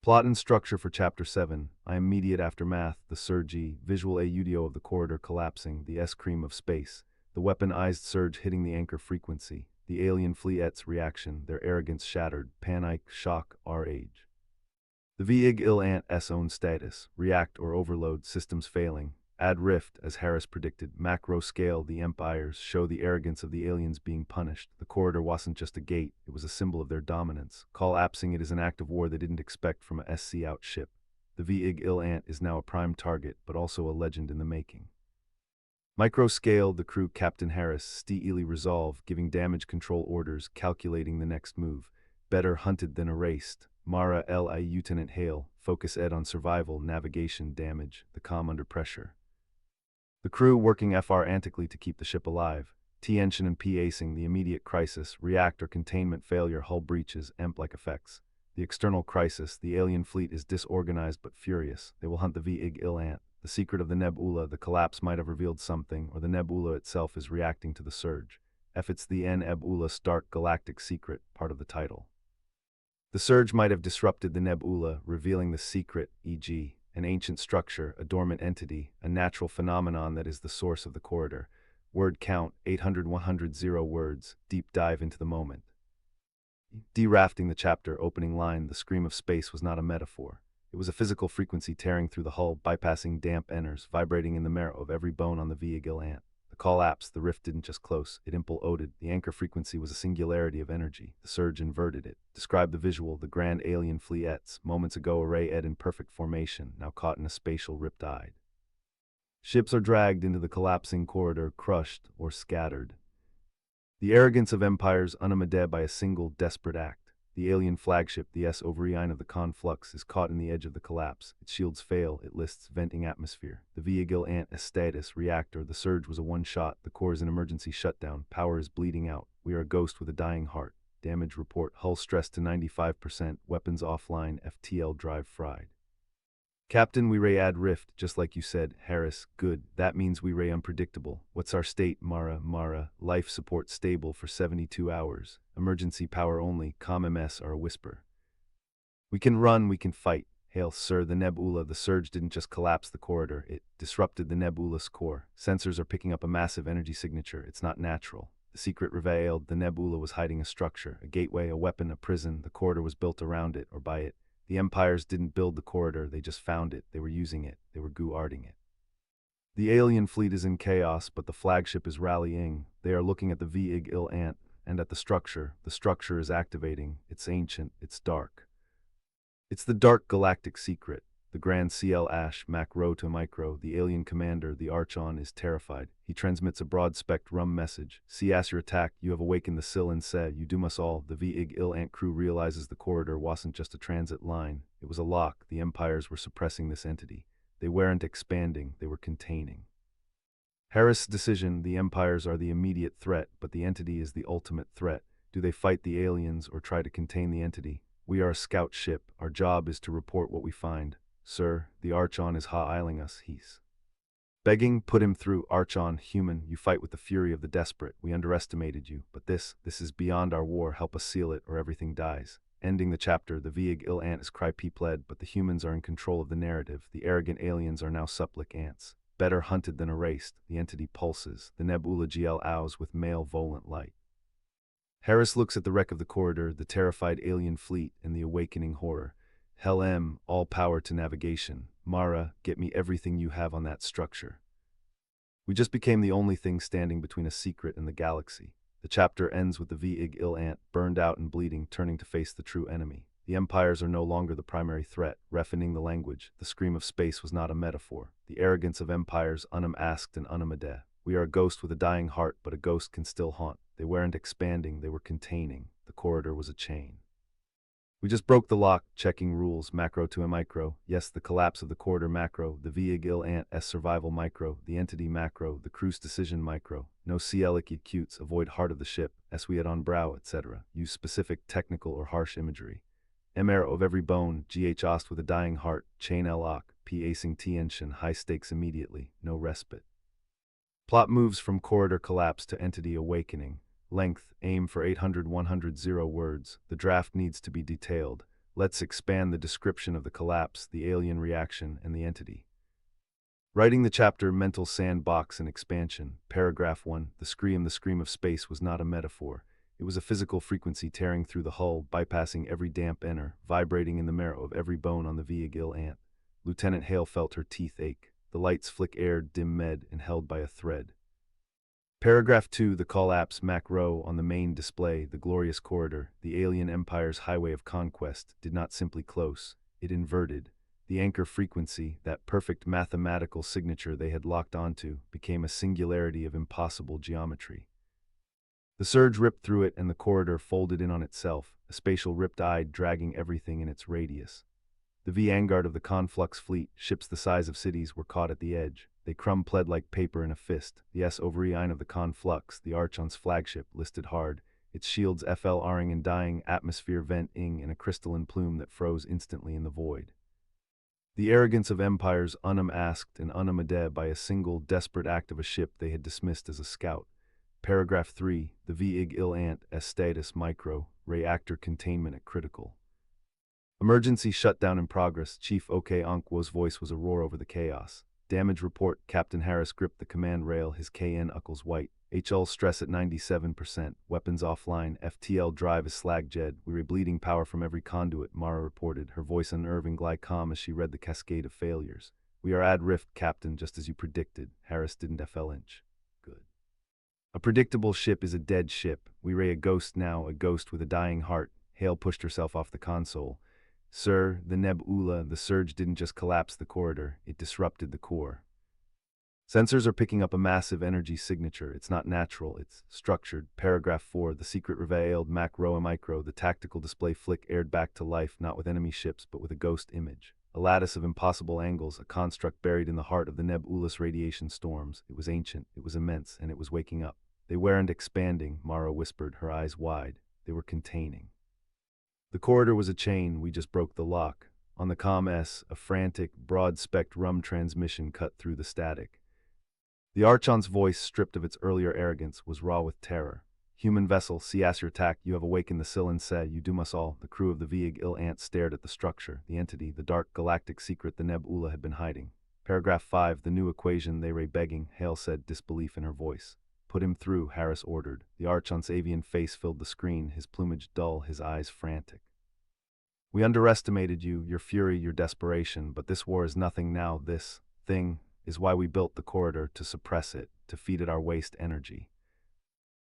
Plot and structure for Chapter 7. Immediate aftermath. The surge, visual audio of the corridor collapsing, the S-cream of space. The weaponized surge hitting the anchor frequency. The alien fleet's reaction, their arrogance shattered, panic, shock, rage. The VIG-IL Ant's own status, react or overload, systems failing. Adrift, as Harris predicted, macro scale, the empires show the arrogance of the aliens being punished. The corridor wasn't just a gate, it was a symbol of their dominance. Collapsing it is an act of war they didn't expect from a SC out ship. The VIG-IL Ant is now a prime target, but also a legend in the making. Micro-scale, the crew Captain Harris, steely resolve, giving damage control orders, calculating the next move. Better hunted than erased. Mara Li Lieutenant Hale, focus ed on survival, navigation, damage, the comm under pressure. The crew working frantically to keep the ship alive. Tension and P-acing, the immediate crisis, reactor containment failure, hull breaches, EMP-like effects. The external crisis, the alien fleet is disorganized but furious. They will hunt the VIG-IL Ant. The secret of the Nebula, the collapse might have revealed something, or the Nebula itself is reacting to the surge. It's the Nebula stark galactic secret, part of the title. The surge might have disrupted the Nebula, revealing the secret, e.g., an ancient structure, a dormant entity, a natural phenomenon that is the source of the corridor. Word count, 800-100 0 words, deep dive into the moment. Derafting the chapter, opening line, the scream of space was not a metaphor. It was a physical frequency tearing through the hull, bypassing damp enters, vibrating in the marrow of every bone on the VIG-IL Ant. The collapse, the rift didn't just close, it imploded. The anchor frequency was a singularity of energy. The surge inverted it. Describe the visual, the grand alien fleets, moments ago array ed in perfect formation, now caught in a spatial riptide. Ships are dragged into the collapsing corridor, crushed or scattered. The arrogance of empires unamade by a single desperate act. The alien flagship, the S Overine of the conflux, is caught in the edge of the collapse. Its shields fail, it lists venting atmosphere. The VIG-IL Ant status reactor, the surge was a one-shot, the core is an emergency shutdown, power is bleeding out. We are a ghost with a dying heart. Damage report, hull stressed to 95%, weapons offline, FTL drive fried. Captain, we ray Adrift, just like you said. Harris, good. That means we ray unpredictable. What's our state? Mara, life support stable for 72 hours. Emergency power only, MS are a whisper. We can run, we can fight. Hail, sir, the Nebula, the surge didn't just collapse the corridor, it disrupted the Nebula's core. Sensors are picking up a massive energy signature, it's not natural. The secret revealed, the Nebula was hiding a structure, a gateway, a weapon, a prison. The corridor was built around it, or by it. The empires didn't build the corridor, they just found it, they were using it, they were guarding it. The alien fleet is in chaos, but the flagship is rallying. They are looking at the Vig-Il Ant, and at the structure. The structure is activating, it's ancient, it's dark. It's the dark galactic secret. The Grand CL Ash, Macro to Micro, the alien commander, the Archon, is terrified. He transmits a broad-spectrum message. See as your attack, you have awakened the Sil and Se, you doom us all. The Vig-Il Ant crew realizes the corridor wasn't just a transit line. It was a lock. The empires were suppressing this entity. They weren't expanding, they were containing. Harris' decision, the empires are the immediate threat, but the entity is the ultimate threat. Do they fight the aliens or try to contain the entity? We are a scout ship. Our job is to report what we find. Sir, the Archon is ha-iling us, he's begging, put him through. Archon, human, you fight with the fury of the desperate. We underestimated you, but this is beyond our war. Help us seal it or everything dies. Ending the chapter, the Vig-Il Ant is cry-pled, but the humans are in control of the narrative. The arrogant aliens are now supplic ants. Better hunted than erased. The entity pulses. The Nebula GL ows with malevolent light. Harris looks at the wreck of the corridor, the terrified alien fleet, and the awakening horror. Hell M, all power to navigation. Mara, get me everything you have on that structure. We just became the only thing standing between a secret and the galaxy. The chapter ends with the Vig-Il Ant, burned out and bleeding, turning to face the true enemy. The empires are no longer the primary threat, refining the language. The scream of space was not a metaphor. The arrogance of empires, unum asked and unum ade. We are a ghost with a dying heart, but a ghost can still haunt. They weren't expanding, they were containing. The corridor was a chain. We just broke the lock, checking rules, macro to a micro. Yes, the collapse of the corridor macro, the Vig-Il Ant S survival micro, the entity macro, the crew's decision micro. No CL acutes, avoid heart of the ship, as we had on brow, etc. Use specific technical or harsh imagery. MR of every bone, GH ost with a dying heart, chain L-ock, P acing T-ension, high stakes immediately, no respite. Plot moves from corridor collapse to entity awakening. Length, aim for 800-100 words. The draft needs to be detailed. Let's expand the description of the collapse, the alien reaction, and the entity. Writing the chapter, mental sandbox and expansion. Paragraph 1, the scream of space was not a metaphor. It was a physical frequency tearing through the hull, bypassing every damp inner, vibrating in the marrow of every bone on the Vig-Il Ant. Lieutenant Hale felt her teeth ache. The lights flick aired, dim med, and held by a thread. Paragraph 2, the collapse macro on the main display, the glorious corridor, the alien empire's highway of conquest, did not simply close, it inverted. The anchor frequency, that perfect mathematical signature they had locked onto, became a singularity of impossible geometry. The surge ripped through it and the corridor folded in on itself, a spatial riptide dragging everything in its radius. The vanguard of the conflux fleet, ships the size of cities, were caught at the edge. They crumpled like paper in a fist. The S-Overeine of the conflux, the Archon's flagship, listed hard, its shields FL-ring and dying, atmosphere vent-ing in a crystalline plume that froze instantly in the void. The arrogance of empires unum asked and unum ade by a single, desperate act of a ship they had dismissed as a scout. Paragraph 3, the Vig-Il Ant S status micro, reactor containment at critical. Emergency shutdown in progress. Chief OK Onkwo's voice was a roar over the chaos. Damage report. Captain Harris gripped the command rail, his KN uckles white. HL stress at 97%. Weapons offline. FTL drive is slagjed. We were bleeding power from every conduit, Mara reported, her voice unnerving calm as she read the cascade of failures. We are Adrift, Captain, just as you predicted. Harris didn't FL-inch. Good. A predictable ship is a dead ship. We ray a ghost now, a ghost with a dying heart. Hale pushed herself off the console. Sir, the Nebula, the surge didn't just collapse the corridor, it disrupted the core. Sensors are picking up a massive energy signature. It's not natural, it's structured. Paragraph 4, the secret revealed, macro and micro, the tactical display flick aired back to life, not with enemy ships, but with a ghost image. A lattice of impossible angles, a construct buried in the heart of the Nebula's radiation storms. It was ancient, it was immense, and it was waking up. They weren't expanding, Mara whispered, her eyes wide. They were containing. The corridor was a chain, we just broke the lock. On the comm a frantic, broad-spec rum transmission cut through the static. The Archon's voice, stripped of its earlier arrogance, was raw with terror. Human vessel, see as your attack, you have awakened the Sil and Se, you doom us all. The crew of the Viig-Il-Ant stared at the structure, the entity, the dark galactic secret the Nebula had been hiding. Paragraph 5, the new equation, they ray begging, Hale said, disbelief in her voice. Put him through, Harris ordered. The Archon's avian face filled the screen, his plumage dull, his eyes frantic. We underestimated you, your fury, your desperation, but this war is nothing now. This thing is why we built the corridor, to suppress it, to feed it our waste energy.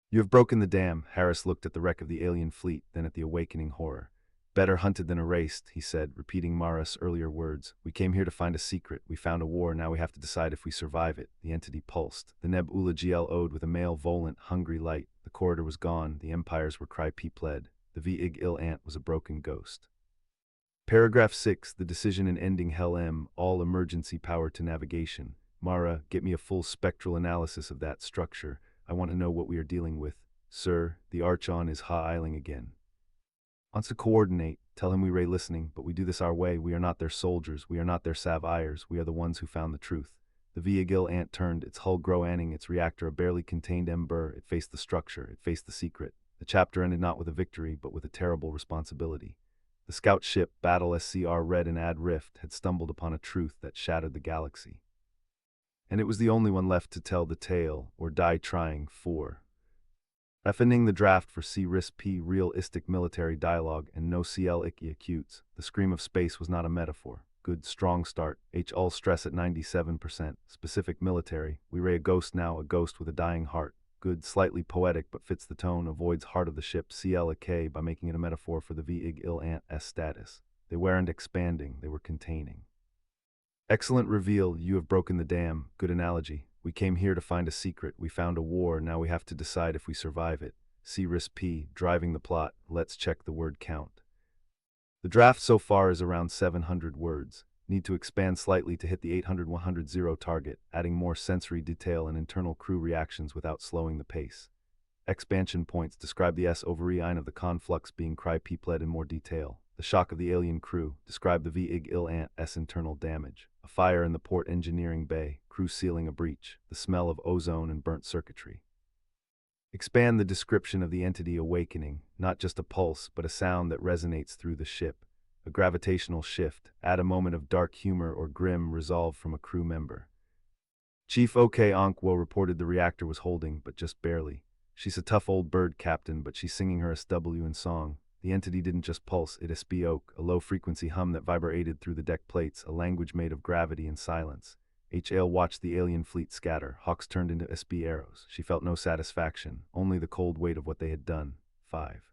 You have broken the dam. Harris looked at the wreck of the alien fleet, then at the awakening horror. Better hunted than erased, he said, repeating Mara's earlier words. We came here to find a secret. We found a war. Now we have to decide if we survive it. The entity pulsed. The Nebula GL-O'd with a male, volant, hungry light. The corridor was gone. The empires were cry-pe-pled. The Viig-Il-Ant was a broken ghost. Paragraph 6, the decision in ending Hell M, all emergency power to navigation. Mara, get me a full spectral analysis of that structure. I want to know what we are dealing with. Sir, the Archon is ha-iling again. Wants to coordinate. Tell him we ray listening, but we do this our way. We are not their soldiers. We are not their sav-ires. We are the ones who found the truth. The Viig-Il-Ant turned, its hull grow-anning, its reactor a barely contained ember. It faced the structure. It faced the secret. The chapter ended not with a victory, but with a terrible responsibility. The scout ship, Battle SCR Red and Adrift, had stumbled upon a truth that shattered the galaxy. And it was the only one left to tell the tale, or die trying. 4. Effening the draft for C-RISP realistic military dialogue and no CL-icky acutes. The scream of space was not a metaphor. Good, strong start. All stress at 97%. Specific military. We ray a ghost now, a ghost with a dying heart. Good, slightly poetic, but fits the tone, avoids heart of the ship, CL-K, by making it a metaphor for the Viig-Il-Ant status. They weren't expanding, they were containing. Excellent reveal, you have broken the dam. Good analogy. We came here to find a secret. We found a war, now we have to decide if we survive it. C-RISP, driving the plot. Let's check the word count. The draft so far is around 700 words. Need to expand slightly to hit the 800-100 target, adding more sensory detail and internal crew reactions without slowing the pace. Expansion points describe the S-ovariine of the conflux being cry-pe-pled in more detail. The shock of the alien crew describe the Viig-Il-Ant's internal damage. A fire in the port engineering bay, crew sealing a breach, the smell of ozone and burnt circuitry. Expand the description of the entity awakening, not just a pulse, but a sound that resonates through the ship. A gravitational shift, add a moment of dark humor or grim resolve from a crew member. Chief OK Onkwo reported the reactor was holding, but just barely. She's a tough old bird, Captain, but she's singing her SW in song. The entity didn't just pulse, it spoke, a low-frequency hum that vibrated through the deck plates, a language made of gravity and silence. HL watched the alien fleet scatter, hawks turned into SB arrows. She felt no satisfaction, only the cold weight of what they had done. 5.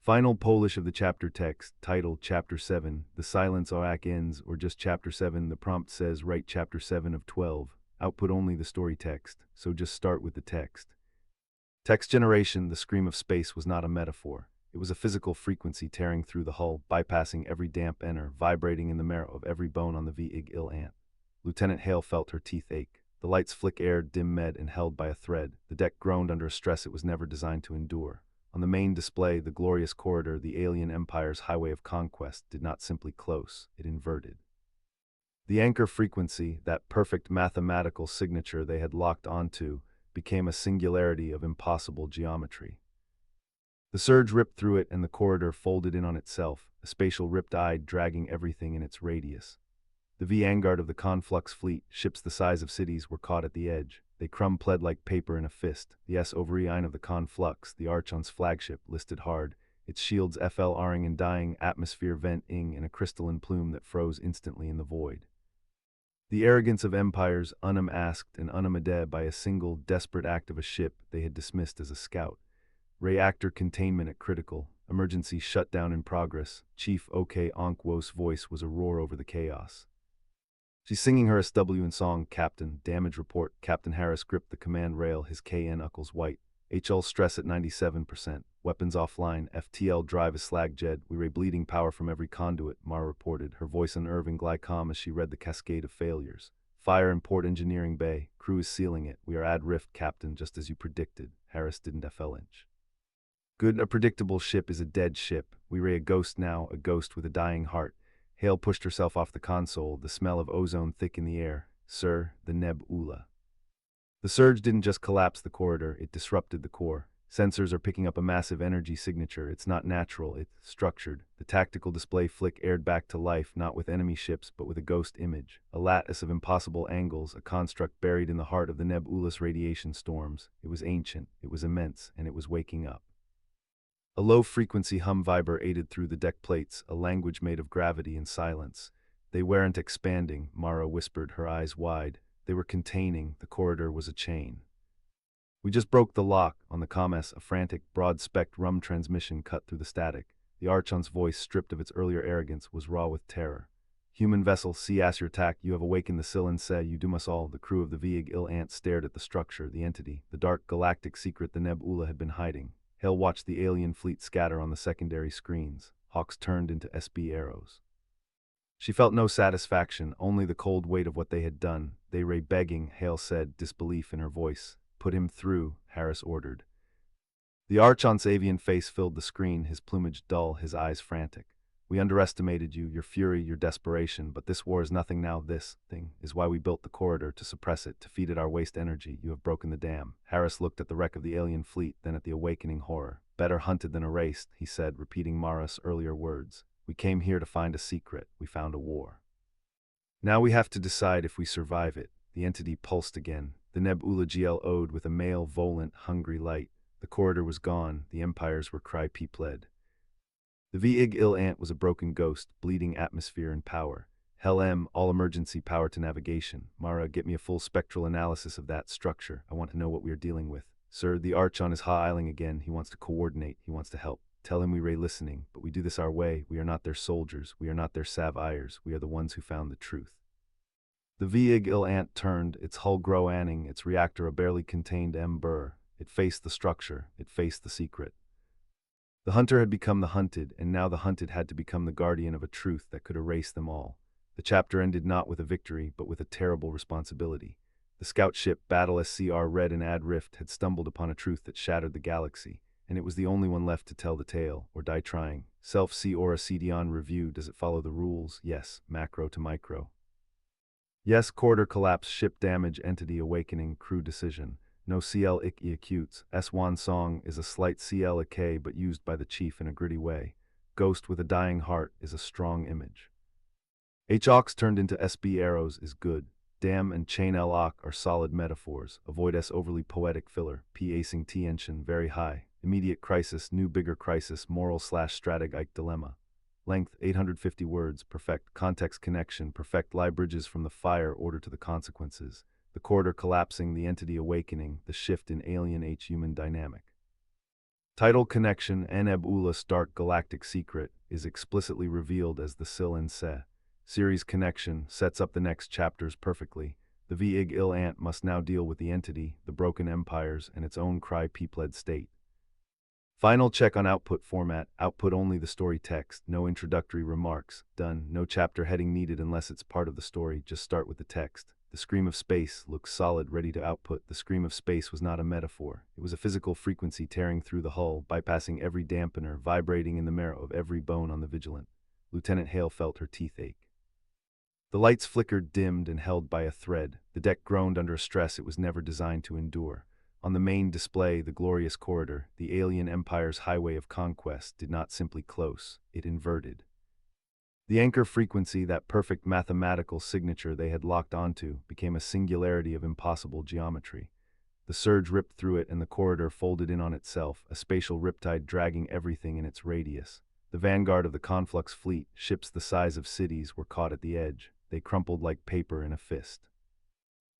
Final Polish of the chapter text, titled Chapter 7, The Silence Oak Ends, or just Chapter 7. The prompt says write Chapter 7 of 12. Output only the story text, so just start with the text. Text generation, the scream of space was not a metaphor. It was a physical frequency tearing through the hull, bypassing every damp enter, vibrating in the marrow of every bone on the Viig-Il-Ant. Lieutenant Hale felt her teeth ache. The lights flick-aired, dim-med, and held by a thread. The deck groaned under a stress it was never designed to endure. On the main display, the glorious corridor, the alien empire's highway of conquest, did not simply close, it inverted. The anchor frequency, that perfect mathematical signature they had locked onto, became a singularity of impossible geometry. The surge ripped through it and the corridor folded in on itself, a spatial riptide dragging everything in its radius. The vanguard of the conflux fleet, ships the size of cities, were caught at the edge. They crumpled like paper in a fist. The S-ovariine of the conflux, the Archon's flagship, listed hard, its shields FLRing and dying, atmosphere venting in a crystalline plume that froze instantly in the void. The arrogance of empires, unmasked and unamade by a single, desperate act of a ship they had dismissed as a scout. Reactor containment at critical, emergency shutdown in progress. Chief OK Onkwo's voice was a roar over the chaos. She's singing her SW in song, Captain. Damage report. Captain Harris gripped the command rail, his KN knuckles white. HL stress at 97%. Weapons offline. FTL drive is slag jed. We ray bleeding power from every conduit, Mara reported, her voice unnerving glycom as she read the cascade of failures. Fire in port engineering bay. Crew is sealing it. We are adrift, Captain, just as you predicted. Harris didn't FL-inch. Good, a predictable ship is a dead ship. We ray a ghost now, a ghost with a dying heart. Hale pushed herself off the console, the smell of ozone thick in the air. Sir, the Nebula. The surge didn't just collapse the corridor, it disrupted the core. Sensors are picking up a massive energy signature. It's not natural, it's structured. The tactical display flick aired back to life, not with enemy ships, but with a ghost image. A lattice of impossible angles, a construct buried in the heart of the nebulous radiation storms. It was ancient, it was immense, and it was waking up. A low-frequency hum vibrated through the deck plates, a language made of gravity and silence. They weren't expanding, Mara whispered, her eyes wide. They were containing. The corridor was a chain. We just broke the lock. On the comms, a frantic, broad-spectrum transmission cut through the static. The Archon's voice, stripped of its earlier arrogance, was raw with terror. Human vessel, see as your attack, you have awakened the Silen Se, you doom us all. The crew of the Viig Il Ant stared at the structure, the entity, the dark galactic secret the Nebula had been hiding. Hale watched the alien fleet scatter on the secondary screens. Hawks turned into SB arrows. She felt no satisfaction, only the cold weight of what they had done. They were begging, Hale said, disbelief in her voice. Put him through, Harris ordered. The Archon's avian face filled the screen, his plumage dull, his eyes frantic. We underestimated you, your fury, your desperation, but this war is nothing now. This thing is why we built the corridor, to suppress it, to feed it our waste energy. You have broken the dam. Harris looked at the wreck of the alien fleet, then at the awakening horror. Better hunted than erased, he said, repeating Mara's earlier words. We came here to find a secret. We found a war. Now we have to decide if we survive it. The entity pulsed again. The Nebula glowed with a male, volant, hungry light. The corridor was gone. The empires were cry-pepled. The Viig Il Ant was a broken ghost, bleeding atmosphere and power. Hell M, all emergency power to navigation. Mara, get me a full spectral analysis of that structure. I want to know what we are dealing with. Sir, the Archon is ha-iling again. He wants to coordinate. He wants to help. Tell him we ray listening, but we do this our way. We are not their soldiers. We are not their sav-ires. We are the ones who found the truth. The Viig Il Ant turned, its hull groaning, its reactor a barely contained ember. It faced the structure. It faced the secret. The hunter had become the hunted, and now the hunted had to become the guardian of a truth that could erase them all. The chapter ended not with a victory, but with a terrible responsibility. The scout ship Battle SCR Red and Adrift had stumbled upon a truth that shattered the galaxy, and it was the only one left to tell the tale, or die trying. Self-C or a CDON review. Does it follow the rules? Yes. Macro to micro. Yes. Corridor collapse, ship damage, entity awakening, crew decision. No CL IC acutes. S1 song is a slight CL K but used by the chief in a gritty way. Ghost with a dying heart is a strong image. H-Ox turned into SB arrows is good. Dam and chain L-Ock are solid metaphors. Avoid S overly poetic filler. P-acing tension very high. Immediate crisis, new bigger crisis, moral/strategic dilemma. Length 850 words, perfect context connection, perfect lie bridges from the fire order to the consequences. The corridor collapsing, the entity awakening, the shift in alien H-human dynamic. Title connection, Nebula's dark galactic secret, is explicitly revealed as the Silen Se. Series connection sets up the next chapters perfectly. The Viig Il Ant must now deal with the entity, the broken empires, and its own cry-pepled state. Final check on output format, output only the story text, no introductory remarks, done, no chapter heading needed unless it's part of the story, just start with the text. The scream of space looks solid, ready to output. The scream of space was not a metaphor. It was a physical frequency tearing through the hull, bypassing every dampener, vibrating in the marrow of every bone on the Vigilant. Lieutenant Hale felt her teeth ache. The lights flickered, dimmed, and held by a thread. The deck groaned under a stress it was never designed to endure. On the main display, the glorious corridor, the alien empire's highway of conquest, did not simply close, it inverted. The anchor frequency, that perfect mathematical signature they had locked onto, became a singularity of impossible geometry. The surge ripped through it and the corridor folded in on itself, a spatial riptide dragging everything in its radius. The vanguard of the conflux fleet, ships the size of cities, were caught at the edge. They crumpled like paper in a fist.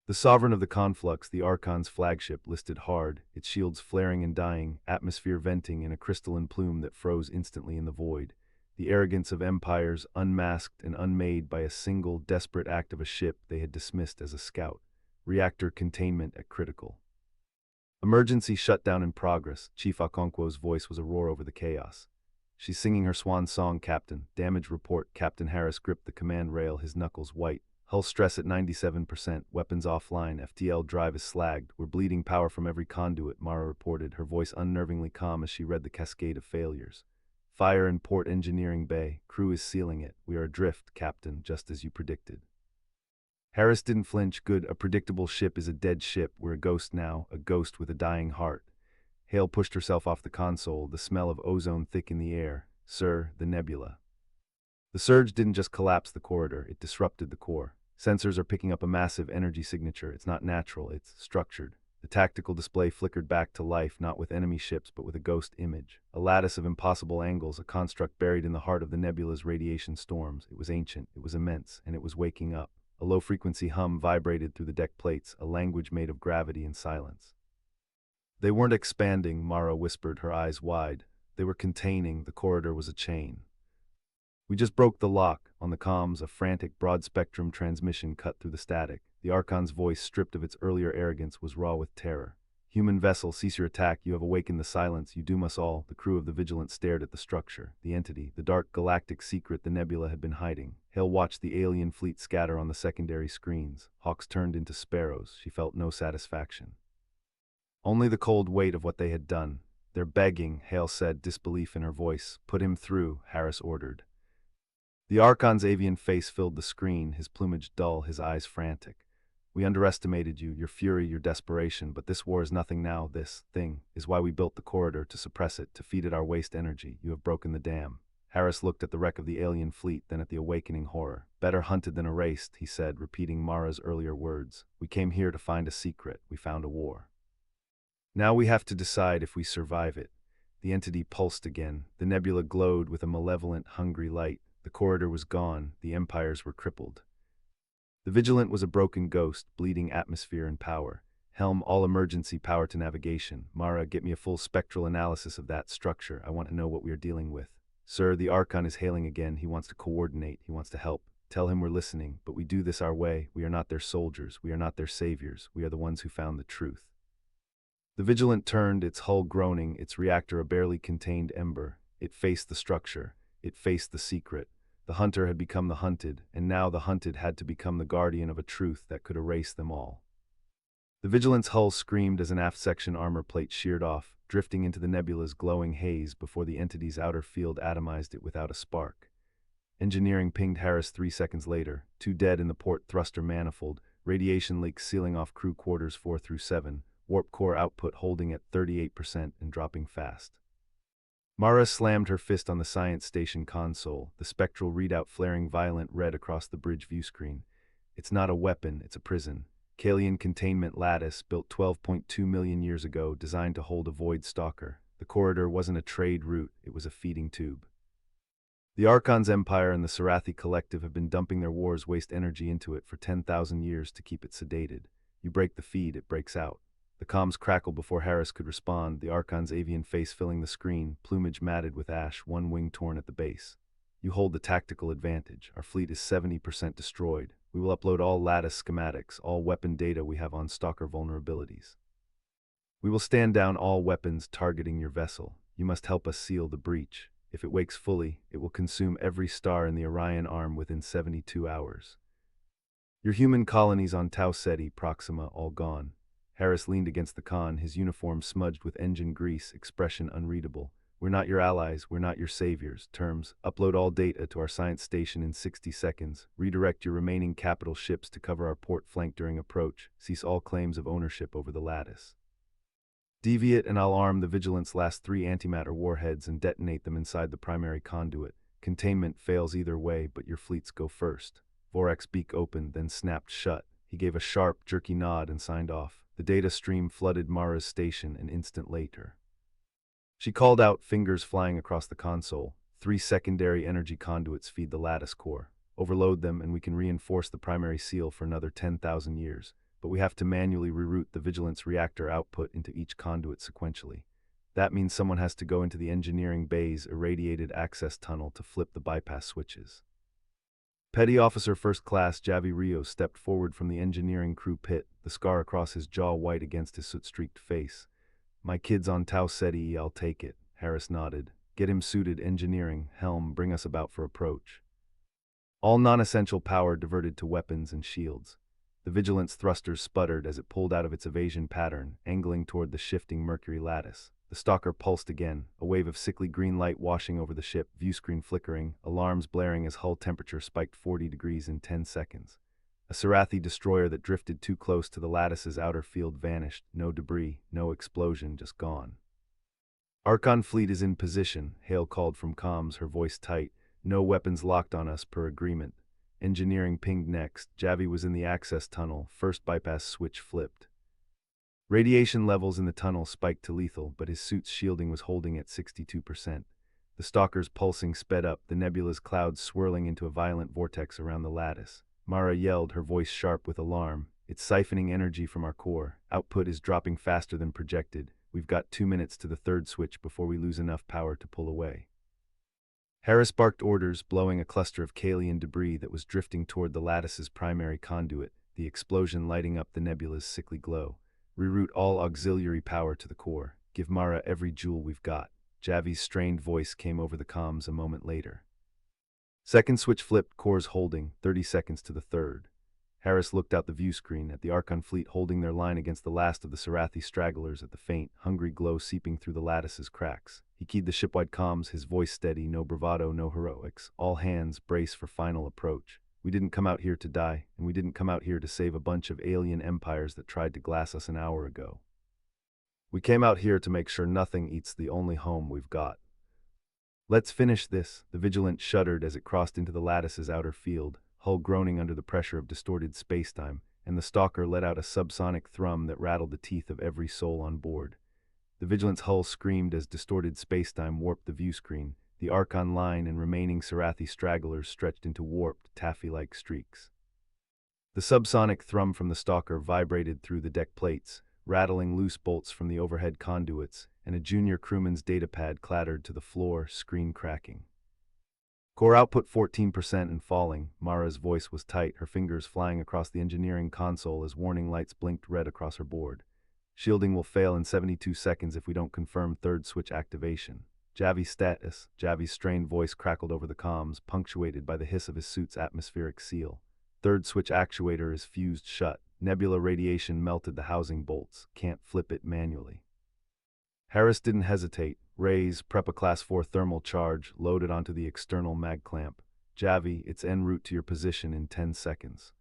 The sovereign of the conflux, the Archon's flagship, listed hard, its shields flaring and dying, atmosphere venting in a crystalline plume that froze instantly in the void. The arrogance of empires, unmasked and unmade by a single, desperate act of a ship they had dismissed as a scout. Reactor containment at critical. Emergency shutdown in progress. Chief Okonkwo's voice was a roar over the chaos. She's singing her swan song, Captain. Damage report. Captain Harris gripped the command rail, his knuckles white. Hull stress at 97%, weapons offline, FTL drive is slagged. We're bleeding power from every conduit, Mara reported, her voice unnervingly calm as she read the cascade of failures. Fire in Port Engineering Bay. Crew is sealing it. We are adrift, Captain, just as you predicted. Harris didn't flinch. Good. A predictable ship is a dead ship. We're a ghost now, a ghost with a dying heart. Hale pushed herself off the console, the smell of ozone thick in the air. Sir, the Nebula. The surge didn't just collapse the corridor, it disrupted the core. Sensors are picking up a massive energy signature. It's not natural, it's structured. The tactical display flickered back to life, not with enemy ships, but with a ghost image. A lattice of impossible angles, a construct buried in the heart of the nebula's radiation storms. It was ancient, it was immense, and it was waking up. A low-frequency hum vibrated through the deck plates, a language made of gravity and silence. They weren't expanding, Mara whispered, her eyes wide. They were containing. The corridor was a chain. We just broke the lock. On the comms, a frantic, broad-spectrum transmission cut through the static. The Archon's voice, stripped of its earlier arrogance, was raw with terror. Human vessel, cease your attack. You have awakened the silence. You doom us all. The crew of the Vigilant stared at the structure, the entity, the dark galactic secret the Nebula had been hiding. Hale watched the alien fleet scatter on the secondary screens. Hawks turned into sparrows. She felt no satisfaction. Only the cold weight of what they had done. They're begging, Hale said, disbelief in her voice. Put him through, Harris ordered. The Archon's avian face filled the screen, his plumage dull, his eyes frantic. We underestimated you, your fury, your desperation, but this war is nothing now. This thing is why we built the corridor, to suppress it, to feed it our waste energy. You have broken the dam. Harris looked at the wreck of the alien fleet, then at the awakening horror. Better hunted than erased, he said, repeating Mara's earlier words. We came here to find a secret. We found a war. Now we have to decide if we survive it. The entity pulsed again. The nebula glowed with a malevolent, hungry light. The corridor was gone. The empires were crippled. The Vigilant was a broken ghost, bleeding atmosphere and power. Helm, all emergency power to navigation. Mara, get me a full spectral analysis of that structure. I want to know what we are dealing with. Sir, the Archon is hailing again. He wants to coordinate. He wants to help. Tell him we're listening, but we do this our way. We are not their soldiers. We are not their saviors. We are the ones who found the truth. The Vigilant turned, its hull groaning, its reactor a barely contained ember. It faced the structure. It faced the secret. The hunter had become the hunted, and now the hunted had to become the guardian of a truth that could erase them all. The Vigilant's hull screamed as an aft section armor plate sheared off, drifting into the nebula's glowing haze before the entity's outer field atomized it without a spark. Engineering pinged Harris 3 seconds later, 2 dead in the port thruster manifold, radiation leaks sealing off crew quarters 4 through 7, warp core output holding at 38% and dropping fast. Mara slammed her fist on the science station console, the spectral readout flaring violent red across the bridge view screen. It's not a weapon, it's a prison. Kalian containment lattice, built 12.2 million years ago, designed to hold a void stalker. The corridor wasn't a trade route, it was a feeding tube. The Archon's empire and the Sarathi collective have been dumping their war's waste energy into it for 10,000 years to keep it sedated. You break the feed, it breaks out. The comms crackled before Harris could respond, the Archon's avian face filling the screen, plumage matted with ash, one wing torn at the base. You hold the tactical advantage. Our fleet is 70% destroyed. We will upload all lattice schematics, all weapon data we have on stalker vulnerabilities. We will stand down all weapons targeting your vessel. You must help us seal the breach. If it wakes fully, it will consume every star in the Orion arm within 72 hours. Your human colonies on Tau Ceti, Proxima, all gone. Harris leaned against the con, his uniform smudged with engine grease, expression unreadable. We're not your allies, we're not your saviors. Terms: upload all data to our science station in 60 seconds. Redirect your remaining capital ships to cover our port flank during approach. Cease all claims of ownership over the lattice. Deviate and I'll arm the Vigilant's last 3 antimatter warheads and detonate them inside the primary conduit. Containment fails either way, but your fleets go first. Vorak's beak opened, then snapped shut. He gave a sharp, jerky nod and signed off. The data stream flooded Mara's station an instant later. She called out, fingers flying across the console. 3 secondary energy conduits feed the lattice core. Overload them and we can reinforce the primary seal for another 10,000 years. But we have to manually reroute the Vigilance reactor output into each conduit sequentially. That means someone has to go into the engineering bay's irradiated access tunnel to flip the bypass switches. Petty Officer First Class Javi Rios stepped forward from the engineering crew pit, the scar across his jaw white against his soot-streaked face. My kid's on Tau Ceti, I'll take it. Harris nodded. Get him suited, engineering. Helm, bring us about for approach. All non-essential power diverted to weapons and shields. The Vigilance thrusters sputtered as it pulled out of its evasion pattern, angling toward the shifting Mercury lattice. The stalker pulsed again, a wave of sickly green light washing over the ship, viewscreen flickering, alarms blaring as hull temperature spiked 40 degrees in 10 seconds. A Sarathi destroyer that drifted too close to the lattice's outer field vanished, no debris, no explosion, just gone. Archon fleet is in position, Hale called from comms, her voice tight. No weapons locked on us per agreement. Engineering pinged next. Javi was in the access tunnel, first bypass switch flipped. Radiation levels in the tunnel spiked to lethal, but his suit's shielding was holding at 62%. The stalker's pulsing sped up, the nebula's clouds swirling into a violent vortex around the lattice. Mara yelled, her voice sharp with alarm. It's siphoning energy from our core. Output is dropping faster than projected. We've got 2 minutes to the third switch before we lose enough power to pull away. Harris barked orders, blowing a cluster of Kalian debris that was drifting toward the lattice's primary conduit, the explosion lighting up the nebula's sickly glow. Reroute all auxiliary power to the core. Give Mara every joule we've got. Javi's strained voice came over the comms a moment later. Second switch flipped, cores holding, 30 seconds to the third. Harris looked out the view screen at the Archon fleet holding their line against the last of the Sarathi stragglers at the faint, hungry glow seeping through the lattice's cracks. He keyed the shipwide comms, his voice steady, no bravado, no heroics. All hands, brace for final approach. We didn't come out here to die, and we didn't come out here to save a bunch of alien empires that tried to glass us an hour ago. We came out here to make sure nothing eats the only home we've got. Let's finish this. The Vigilant shuddered as it crossed into the lattice's outer field, hull groaning under the pressure of distorted spacetime, and the stalker let out a subsonic thrum that rattled the teeth of every soul on board. The Vigilant's hull screamed as distorted spacetime warped the viewscreen. The Archon line and remaining Sarathi stragglers stretched into warped, taffy-like streaks. The subsonic thrum from the stalker vibrated through the deck plates, rattling loose bolts from the overhead conduits, and a junior crewman's datapad clattered to the floor, screen cracking. Core output 14% and falling. Mara's voice was tight, her fingers flying across the engineering console as warning lights blinked red across her board. Shielding will fail in 72 seconds if we don't confirm third switch activation. Javi's status. Javi's strained voice crackled over the comms, punctuated by the hiss of his suit's atmospheric seal. Third switch actuator is fused shut. Nebula radiation melted the housing bolts. Can't flip it manually. Harris didn't hesitate. Raise, prep a Class 4 thermal charge, loaded onto the external mag clamp. Javi, it's en route to your position in 10 seconds.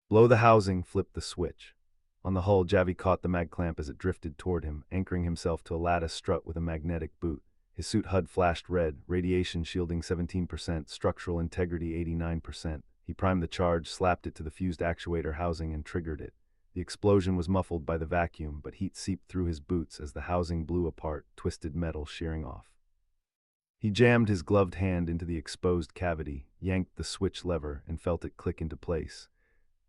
Blow the housing, flip the switch. On the hull, Javi caught the mag clamp as it drifted toward him, anchoring himself to a lattice strut with a magnetic boot. His suit HUD flashed red, radiation shielding 17%, structural integrity 89%. He primed the charge, slapped it to the fused actuator housing, and triggered it. The explosion was muffled by the vacuum, but heat seeped through his boots as the housing blew apart, twisted metal shearing off. He jammed his gloved hand into the exposed cavity, yanked the switch lever, and felt it click into place.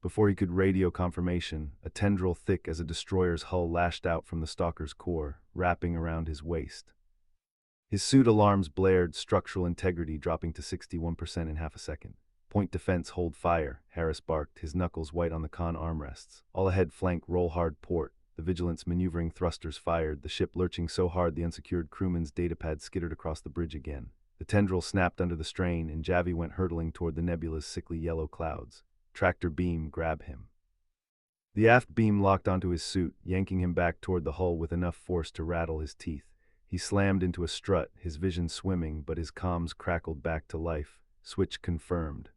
Before he could radio confirmation, a tendril thick as a destroyer's hull lashed out from the stalker's core, wrapping around his waist. His suit alarms blared, structural integrity dropping to 61% in half a second. Point defense, hold fire, Harris barked, his knuckles white on the con armrests. All ahead flank, roll hard port. The Vigilant's maneuvering thrusters fired, the ship lurching so hard the unsecured crewman's datapad skittered across the bridge again. The tendril snapped under the strain, and Javi went hurtling toward the nebula's sickly yellow clouds. Tractor beam, grab him. The aft beam locked onto his suit, yanking him back toward the hull with enough force to rattle his teeth. He slammed into a strut, his vision swimming, but his comms crackled back to life. Switch confirmed.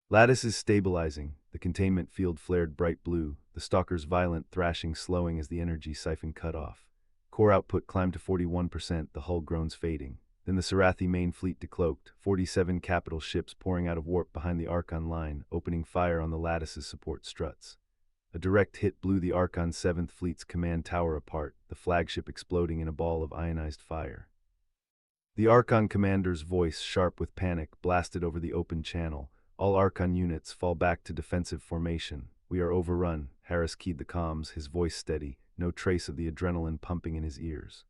Lattice is stabilizing. The containment field flared bright blue, the stalker's violent thrashing slowing as the energy siphon cut off. Core output climbed to 41%, the hull groans fading. Then the Sarathi main fleet decloaked, 47 capital ships pouring out of warp behind the Archon line, opening fire on the Lattice's support struts. A direct hit blew the Archon 7th Fleet's command tower apart, the flagship exploding in a ball of ionized fire. The Archon commander's voice, sharp with panic, blasted over the open channel. All Archon units fall back to defensive formation. We are overrun. Harris keyed the comms, his voice steady, no trace of the adrenaline pumping in his ears.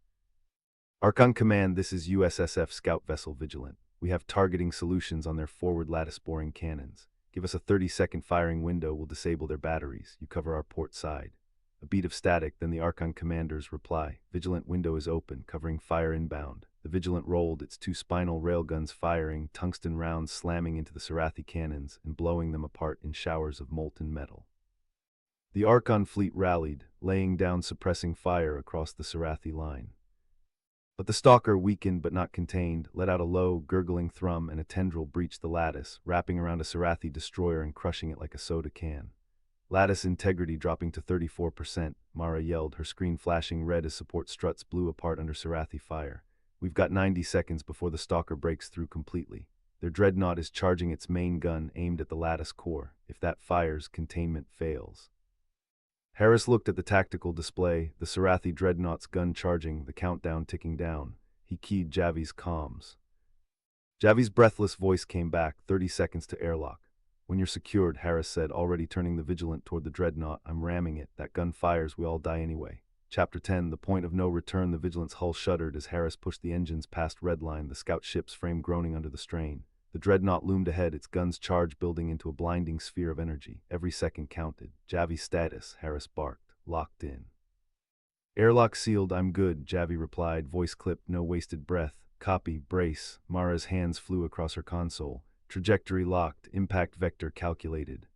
Archon Command, this is USSF Scout Vessel Vigilant. We have targeting solutions on their forward lattice-boring cannons. Give us a 30-second firing window, we'll disable their batteries. You cover our port side. A beat of static, then the Archon Commander's reply. Vigilant window is open, covering fire inbound. The Vigilant rolled, its 2 spinal railguns firing, tungsten rounds slamming into the Sarathi cannons and blowing them apart in showers of molten metal. The Archon fleet rallied, laying down suppressing fire across the Sarathi line. But the stalker, weakened but not contained, let out a low, gurgling thrum, and a tendril breached the lattice, wrapping around a Sarathi destroyer and crushing it like a soda can. Lattice integrity dropping to 34%, Mara yelled, her screen flashing red as support struts blew apart under Sarathi fire. We've got 90 seconds before the stalker breaks through completely. Their dreadnought is charging its main gun aimed at the lattice core. If that fires, containment fails. Harris looked at the tactical display, the Sarathi dreadnought's gun charging, the countdown ticking down. He keyed Javi's comms. Javi's breathless voice came back, 30 seconds to airlock. When you're secured, Harris said, already turning the Vigilant toward the dreadnought. I'm ramming it. That gun fires, we all die anyway. Chapter 10, The Point of No Return. The Vigilant's hull shuddered as Harris pushed the engines past redline, the scout ship's frame groaning under the strain. The dreadnought loomed ahead, its guns charge building into a blinding sphere of energy. Every second counted. Javi status, Harris barked. Locked in. Airlock sealed, I'm good, Javi replied, voice clipped, no wasted breath. Copy, brace. Mara's hands flew across her console. Trajectory locked, impact vector calculated.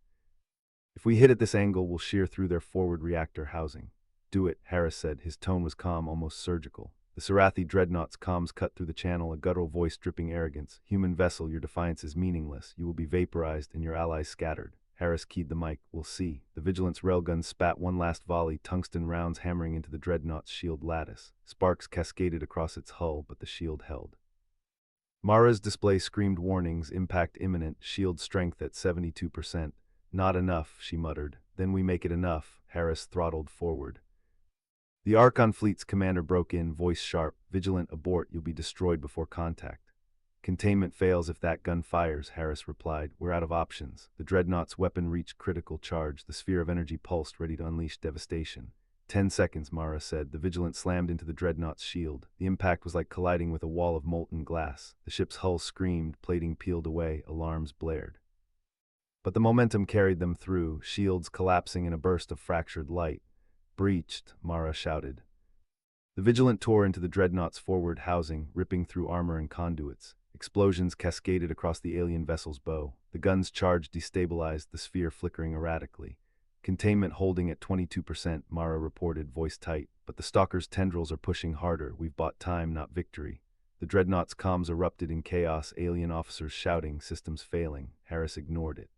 If we hit at this angle, we'll shear through their forward reactor housing. Do it, Harris said. His tone was calm, almost surgical. The Sarathi dreadnought's comms cut through the channel, a guttural voice dripping arrogance. Human vessel, your defiance is meaningless. You will be vaporized and your allies scattered. Harris keyed the mic. We'll see. The Vigilant's railgun spat one last volley, tungsten rounds hammering into the dreadnought's shield lattice. Sparks cascaded across its hull, but the shield held. Mara's display screamed warnings, impact imminent, shield strength at 72%. Not enough, she muttered. Then we make it enough, Harris throttled forward. The Archon fleet's commander broke in, voice sharp. Vigilant, abort, you'll be destroyed before contact. Containment fails if that gun fires, Harris replied. We're out of options. The dreadnought's weapon reached critical charge. The sphere of energy pulsed, ready to unleash devastation. 10 seconds, Mara said. The Vigilant slammed into the dreadnought's shield. The impact was like colliding with a wall of molten glass. The ship's hull screamed, plating peeled away, alarms blared. But the momentum carried them through, shields collapsing in a burst of fractured light. Breached, Mara shouted. The Vigilant tore into the dreadnought's forward housing, ripping through armor and conduits. Explosions cascaded across the alien vessel's bow. The gun's charge destabilized, the sphere flickering erratically. Containment holding at 22%, Mara reported, voice tight. But the stalker's tendrils are pushing harder. We've bought time, not victory. The dreadnought's comms erupted in chaos, alien officers shouting, systems failing. Harris ignored it.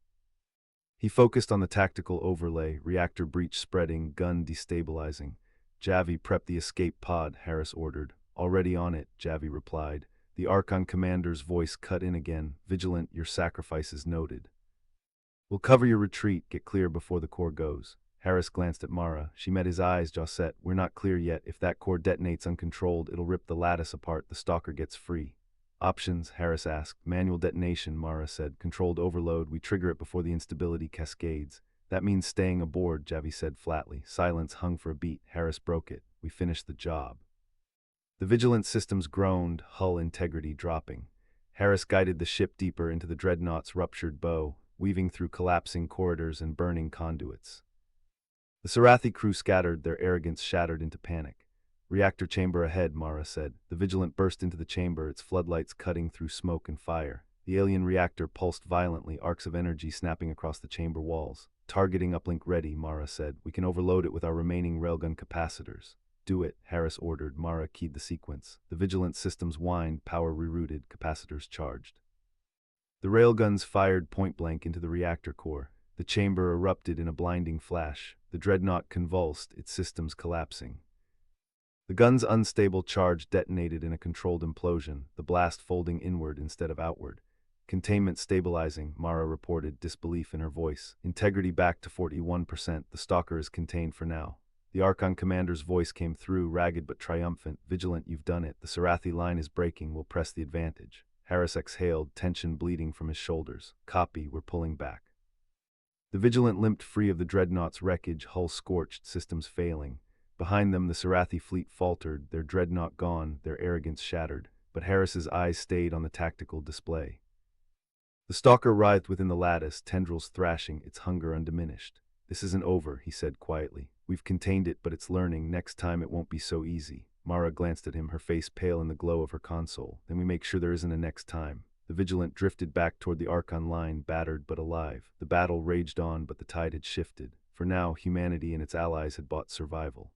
He focused on the tactical overlay, reactor breach spreading, gun destabilizing. Javi, prep the escape pod, Harris ordered. Already on it, Javi replied. The Archon commander's voice cut in again. Vigilant, your sacrifice is noted. We'll cover your retreat, get clear before the core goes. Harris glanced at Mara. She met his eyes, jaw set. We're not clear yet. If that core detonates uncontrolled, it'll rip the lattice apart. The stalker gets free. Options, Harris asked. Manual detonation, Mara said. Controlled overload. We trigger it before the instability cascades. That means staying aboard, Javi said flatly. Silence hung for a beat. Harris broke it. We finished the job. The Vigilant systems groaned, hull integrity dropping. Harris guided the ship deeper into the dreadnought's ruptured bow, weaving through collapsing corridors and burning conduits. The Sarathi crew scattered, their arrogance shattered into panic. Reactor chamber ahead, Mara said. The Vigilant burst into the chamber, its floodlights cutting through smoke and fire. The alien reactor pulsed violently, arcs of energy snapping across the chamber walls. Targeting uplink ready, Mara said. We can overload it with our remaining railgun capacitors. Do it, Harris ordered. Mara keyed the sequence. The Vigilant systems whined, power rerouted, capacitors charged. The railguns fired point-blank into the reactor core. The chamber erupted in a blinding flash. The dreadnought convulsed, its systems collapsing. The gun's unstable charge detonated in a controlled implosion, the blast folding inward instead of outward. Containment stabilizing, Mara reported, disbelief in her voice. Integrity back to 41%, the stalker is contained for now. The Archon commander's voice came through, ragged but triumphant. Vigilant, you've done it. The Sarathi line is breaking, we'll press the advantage. Harris exhaled, tension bleeding from his shoulders. Copy, we're pulling back. The Vigilant limped free of the dreadnought's wreckage, hull scorched, systems failing. Behind them, the Sarathi fleet faltered, their dreadnought gone, their arrogance shattered. But Harris's eyes stayed on the tactical display. The stalker writhed within the lattice, tendrils thrashing, its hunger undiminished. This isn't over, he said quietly. We've contained it, but it's learning. Next time it won't be so easy. Mara glanced at him, her face pale in the glow of her console. Then we make sure there isn't a next time. The Vigilant drifted back toward the Archon line, battered but alive. The battle raged on, but the tide had shifted. For now, humanity and its allies had bought survival.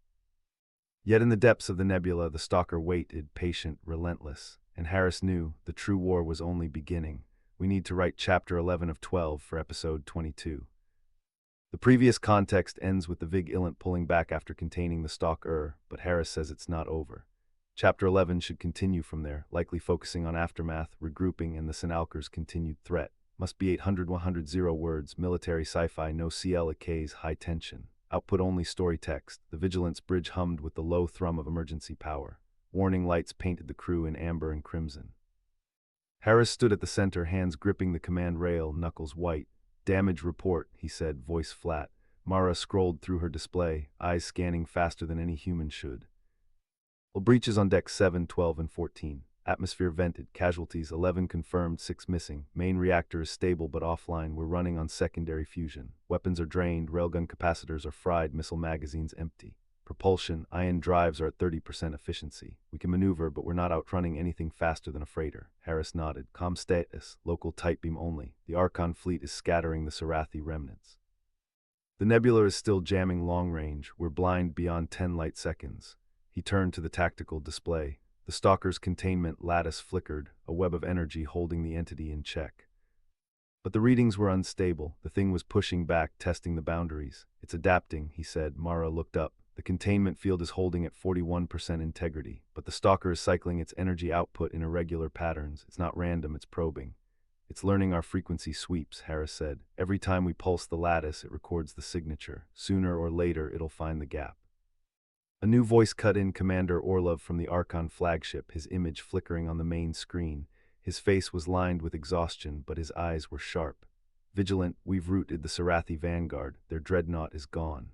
Yet in the depths of the nebula, the stalker waited, patient, relentless. And Harris knew the true war was only beginning. We need to write Chapter 11 of 12 for Episode 22. The previous context ends with the Vigilant pulling back after containing the stalker, but Harris says it's not over. Chapter 11 should continue from there, likely focusing on aftermath, regrouping, and the Sinalker's continued threat. Must be 800-100 words, military sci-fi, no CLAKs, high tension. Output only story text. The Vigilance bridge hummed with the low thrum of emergency power. Warning lights painted the crew in amber and crimson. Harris stood at the center, hands gripping the command rail, knuckles white. Damage report, he said, voice flat. Mara scrolled through her display, eyes scanning faster than any human should. Well, breaches on decks 7, 12, and 14. Atmosphere vented. Casualties 11 confirmed, 6 missing. Main reactor is stable but offline. We're running on secondary fusion. Weapons are drained. Railgun capacitors are fried. Missile magazines empty. Propulsion, ion drives are at 30% efficiency. We can maneuver, but we're not outrunning anything faster than a freighter. Harris nodded. Com status, local tight beam only. The Archon fleet is scattering the Sarathi remnants. The Nebula is still jamming long range. We're blind beyond 10 light seconds. He turned to the tactical display. The stalker's containment lattice flickered, a web of energy holding the entity in check. But the readings were unstable. The thing was pushing back, testing the boundaries. It's adapting, he said. Mara looked up. The containment field is holding at 41% integrity, but the stalker is cycling its energy output in irregular patterns. It's not random, it's probing. It's learning our frequency sweeps, Harris said. Every time we pulse the lattice, it records the signature. Sooner or later, it'll find the gap. A new voice cut in. Commander Orlov from the Archon flagship, his image flickering on the main screen. His face was lined with exhaustion, but his eyes were sharp. Vigilant, we've routed the Sarathi vanguard. Their dreadnought is gone.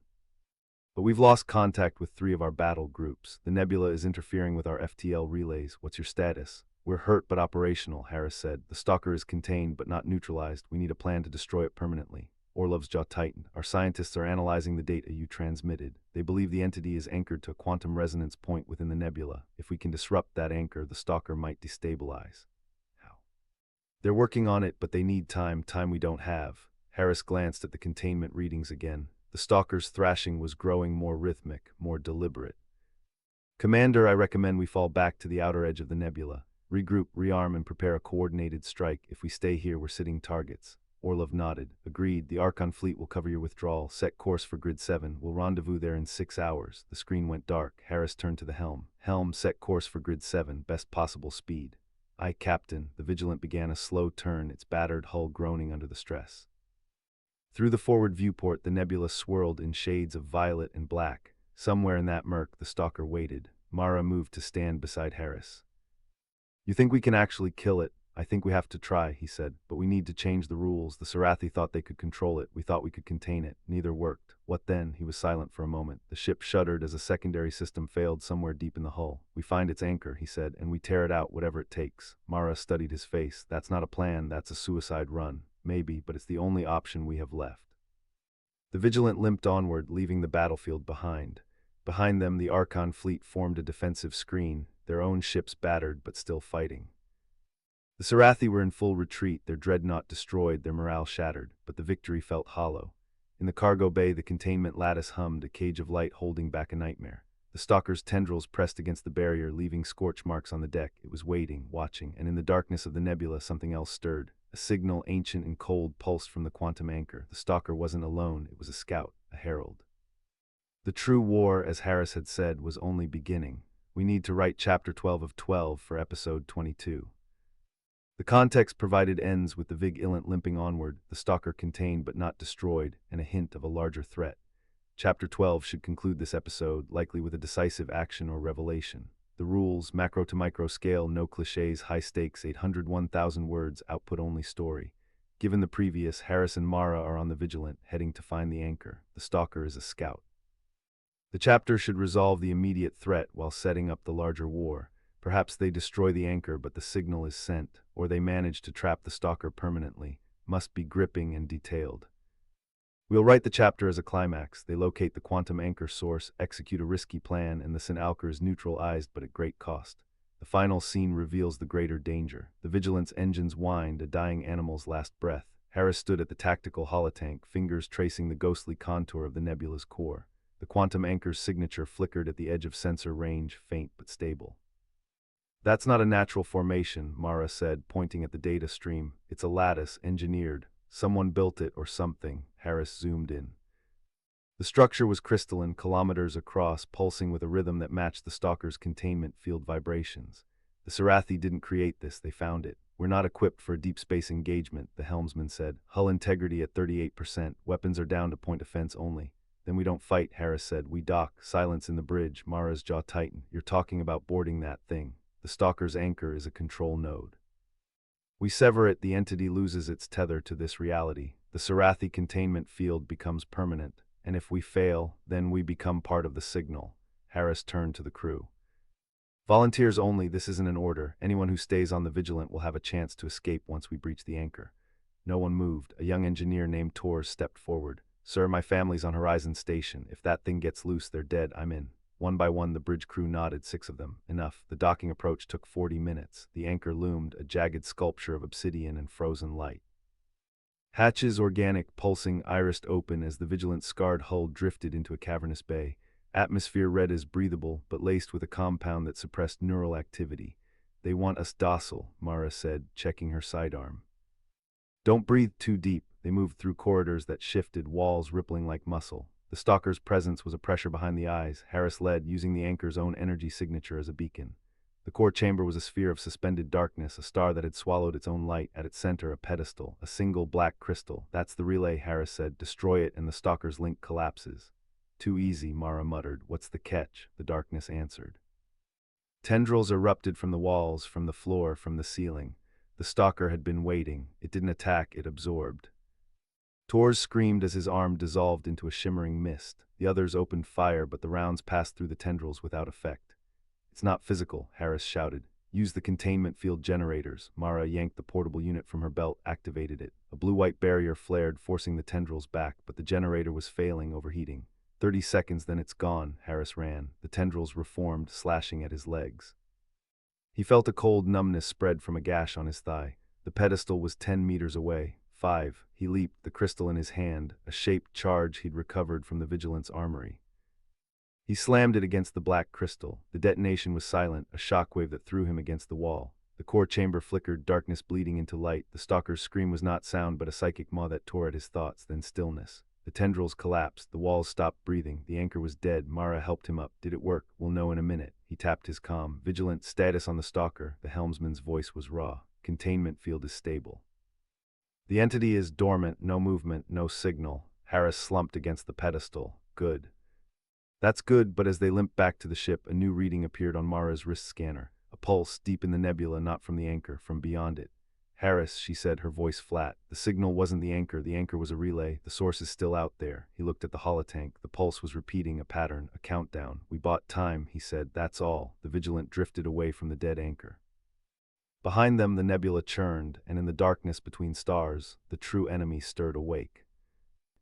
But we've lost contact with 3 of our battle groups. The Nebula is interfering with our FTL relays. What's your status? We're hurt but operational, Harris said. The stalker is contained but not neutralized. We need a plan to destroy it permanently. Orlov's jaw tightened. Our scientists are analyzing the data you transmitted. They believe the entity is anchored to a quantum resonance point within the nebula. If we can disrupt that anchor, the stalker might destabilize. How? They're working on it, but they need time we don't have. Harris glanced at the containment readings again. The stalker's thrashing was growing more rhythmic, more deliberate. Commander, I recommend we fall back to the outer edge of the nebula. Regroup, rearm, and prepare a coordinated strike. If we stay here, we're sitting targets. Orlov nodded. Agreed. The Archon fleet will cover your withdrawal. Set course for Grid 7. We'll rendezvous there in 6 hours. The screen went dark. Harris turned to the helm. Helm, set course for Grid 7. Best possible speed. Aye, Captain. The Vigilant began a slow turn, its battered hull groaning under the stress. Through the forward viewport, the nebula swirled in shades of violet and black. Somewhere in that murk, the stalker waited. Mara moved to stand beside Harris. You think we can actually kill it? I think we have to try, he said, but we need to change the rules. The Sarathi thought they could control it. We thought we could contain it. Neither worked. What then? He was silent for a moment. The ship shuddered as a secondary system failed somewhere deep in the hull. We find its anchor, he said, and we tear it out, whatever it takes. Mara studied his face. That's not a plan. That's a suicide run. Maybe, but it's the only option we have left. The Vigilant limped onward, leaving the battlefield behind. Behind them, the Archon fleet formed a defensive screen, their own ships battered but still fighting. The Sarathi were in full retreat, their dreadnought destroyed, their morale shattered, but the victory felt hollow. In the cargo bay, the containment lattice hummed, a cage of light holding back a nightmare. The stalker's tendrils pressed against the barrier, leaving scorch marks on the deck. It was waiting, watching, and in the darkness of the nebula, something else stirred. A signal, ancient and cold, pulsed from the quantum anchor. The stalker wasn't alone, it was a scout, a herald. The true war, as Harris had said, was only beginning. We need to write Chapter 12 of 12 for Episode 22. The context provided ends with the Vigilant limping onward, the stalker contained but not destroyed, and a hint of a larger threat. Chapter 12 should conclude this episode, likely with a decisive action or revelation. The rules, macro to micro scale, no cliches, high stakes, 801,000 words, output only story. Given the previous, Harris and Mara are on the Vigilant, heading to find the anchor. The stalker is a scout. The chapter should resolve the immediate threat while setting up the larger war. Perhaps they destroy the anchor but the signal is sent, or they manage to trap the stalker permanently. Must be gripping and detailed. We'll write the chapter as a climax. They locate the quantum anchor source, execute a risky plan, and the Sinalker is neutralized but at great cost. The final scene reveals the greater danger. The Vigilant's engines whined, a dying animal's last breath. Harris stood at the tactical holotank, fingers tracing the ghostly contour of the nebula's core. The quantum anchor's signature flickered at the edge of sensor range, faint but stable. That's not a natural formation, Mara said, pointing at the data stream. It's a lattice, engineered. Someone built it or something. Harris zoomed in. The structure was crystalline, kilometers across, pulsing with a rhythm that matched the stalker's containment field vibrations. The Sarathi didn't create this, they found it. We're not equipped for a deep space engagement, the helmsman said. Hull integrity at 38%, weapons are down to point defense only. Then we don't fight, Harris said. We dock. Silence in the bridge. Mara's jaw tightened. You're talking about boarding that thing. The stalker's anchor is a control node. We sever it, the entity loses its tether to this reality. The Sarathi containment field becomes permanent. And if we fail, then we become part of the signal. Harris turned to the crew. Volunteers only, this isn't an order. Anyone who stays on the Vigilant will have a chance to escape once we breach the anchor. No one moved. A young engineer named Torres stepped forward. Sir, my family's on Horizon Station. If that thing gets loose, they're dead. I'm in. One by one, the bridge crew nodded, 6 of them. Enough. The docking approach took 40 minutes. The anchor loomed, a jagged sculpture of obsidian and frozen light. Hatches, organic, pulsing, irised open as the Vigilant's scarred hull drifted into a cavernous bay. Atmosphere read as breathable, but laced with a compound that suppressed neural activity. They want us docile, Mara said, checking her sidearm. Don't breathe too deep. They moved through corridors that shifted, walls rippling like muscle. The stalker's presence was a pressure behind the eyes. Harris led, using the anchor's own energy signature as a beacon. The core chamber was a sphere of suspended darkness, a star that had swallowed its own light. At its center, a pedestal, a single black crystal. That's the relay, Harris said. Destroy it and the stalker's link collapses. Too easy, Mara muttered. What's the catch? The darkness answered. Tendrils erupted from the walls, from the floor, from the ceiling. The stalker had been waiting. It didn't attack, it absorbed. Torres screamed as his arm dissolved into a shimmering mist. The others opened fire, but the rounds passed through the tendrils without effect. It's not physical, Harris shouted. Use the containment field generators. Mara yanked the portable unit from her belt, activated it. A blue-white barrier flared, forcing the tendrils back, but the generator was failing, overheating. 30 seconds, then it's gone, Harris ran. The tendrils reformed, slashing at his legs. He felt a cold numbness spread from a gash on his thigh. The pedestal was 10 meters away. 5. He leaped, the crystal in his hand, a shaped charge he'd recovered from the Vigilant's armory. He slammed it against the black crystal. The detonation was silent, a shockwave that threw him against the wall. The core chamber flickered, darkness bleeding into light. The stalker's scream was not sound, but a psychic maw that tore at his thoughts, then stillness. The tendrils collapsed, the walls stopped breathing, the anchor was dead. Mara helped him up. Did it work? We'll know in a minute. He tapped his comm. Vigilant status on the stalker. The helmsman's voice was raw. Containment field is stable. The entity is dormant, no movement, no signal. Harris slumped against the pedestal. Good. That's good, but as they limped back to the ship, a new reading appeared on Mara's wrist scanner. A pulse, deep in the nebula, not from the anchor, from beyond it. Harris, she said, her voice flat. The signal wasn't the anchor was a relay. The source is still out there. He looked at the holotank. The pulse was repeating a pattern, a countdown. We bought time, he said, that's all. The Vigilant drifted away from the dead anchor. Behind them, the nebula churned, and in the darkness between stars, the true enemy stirred awake.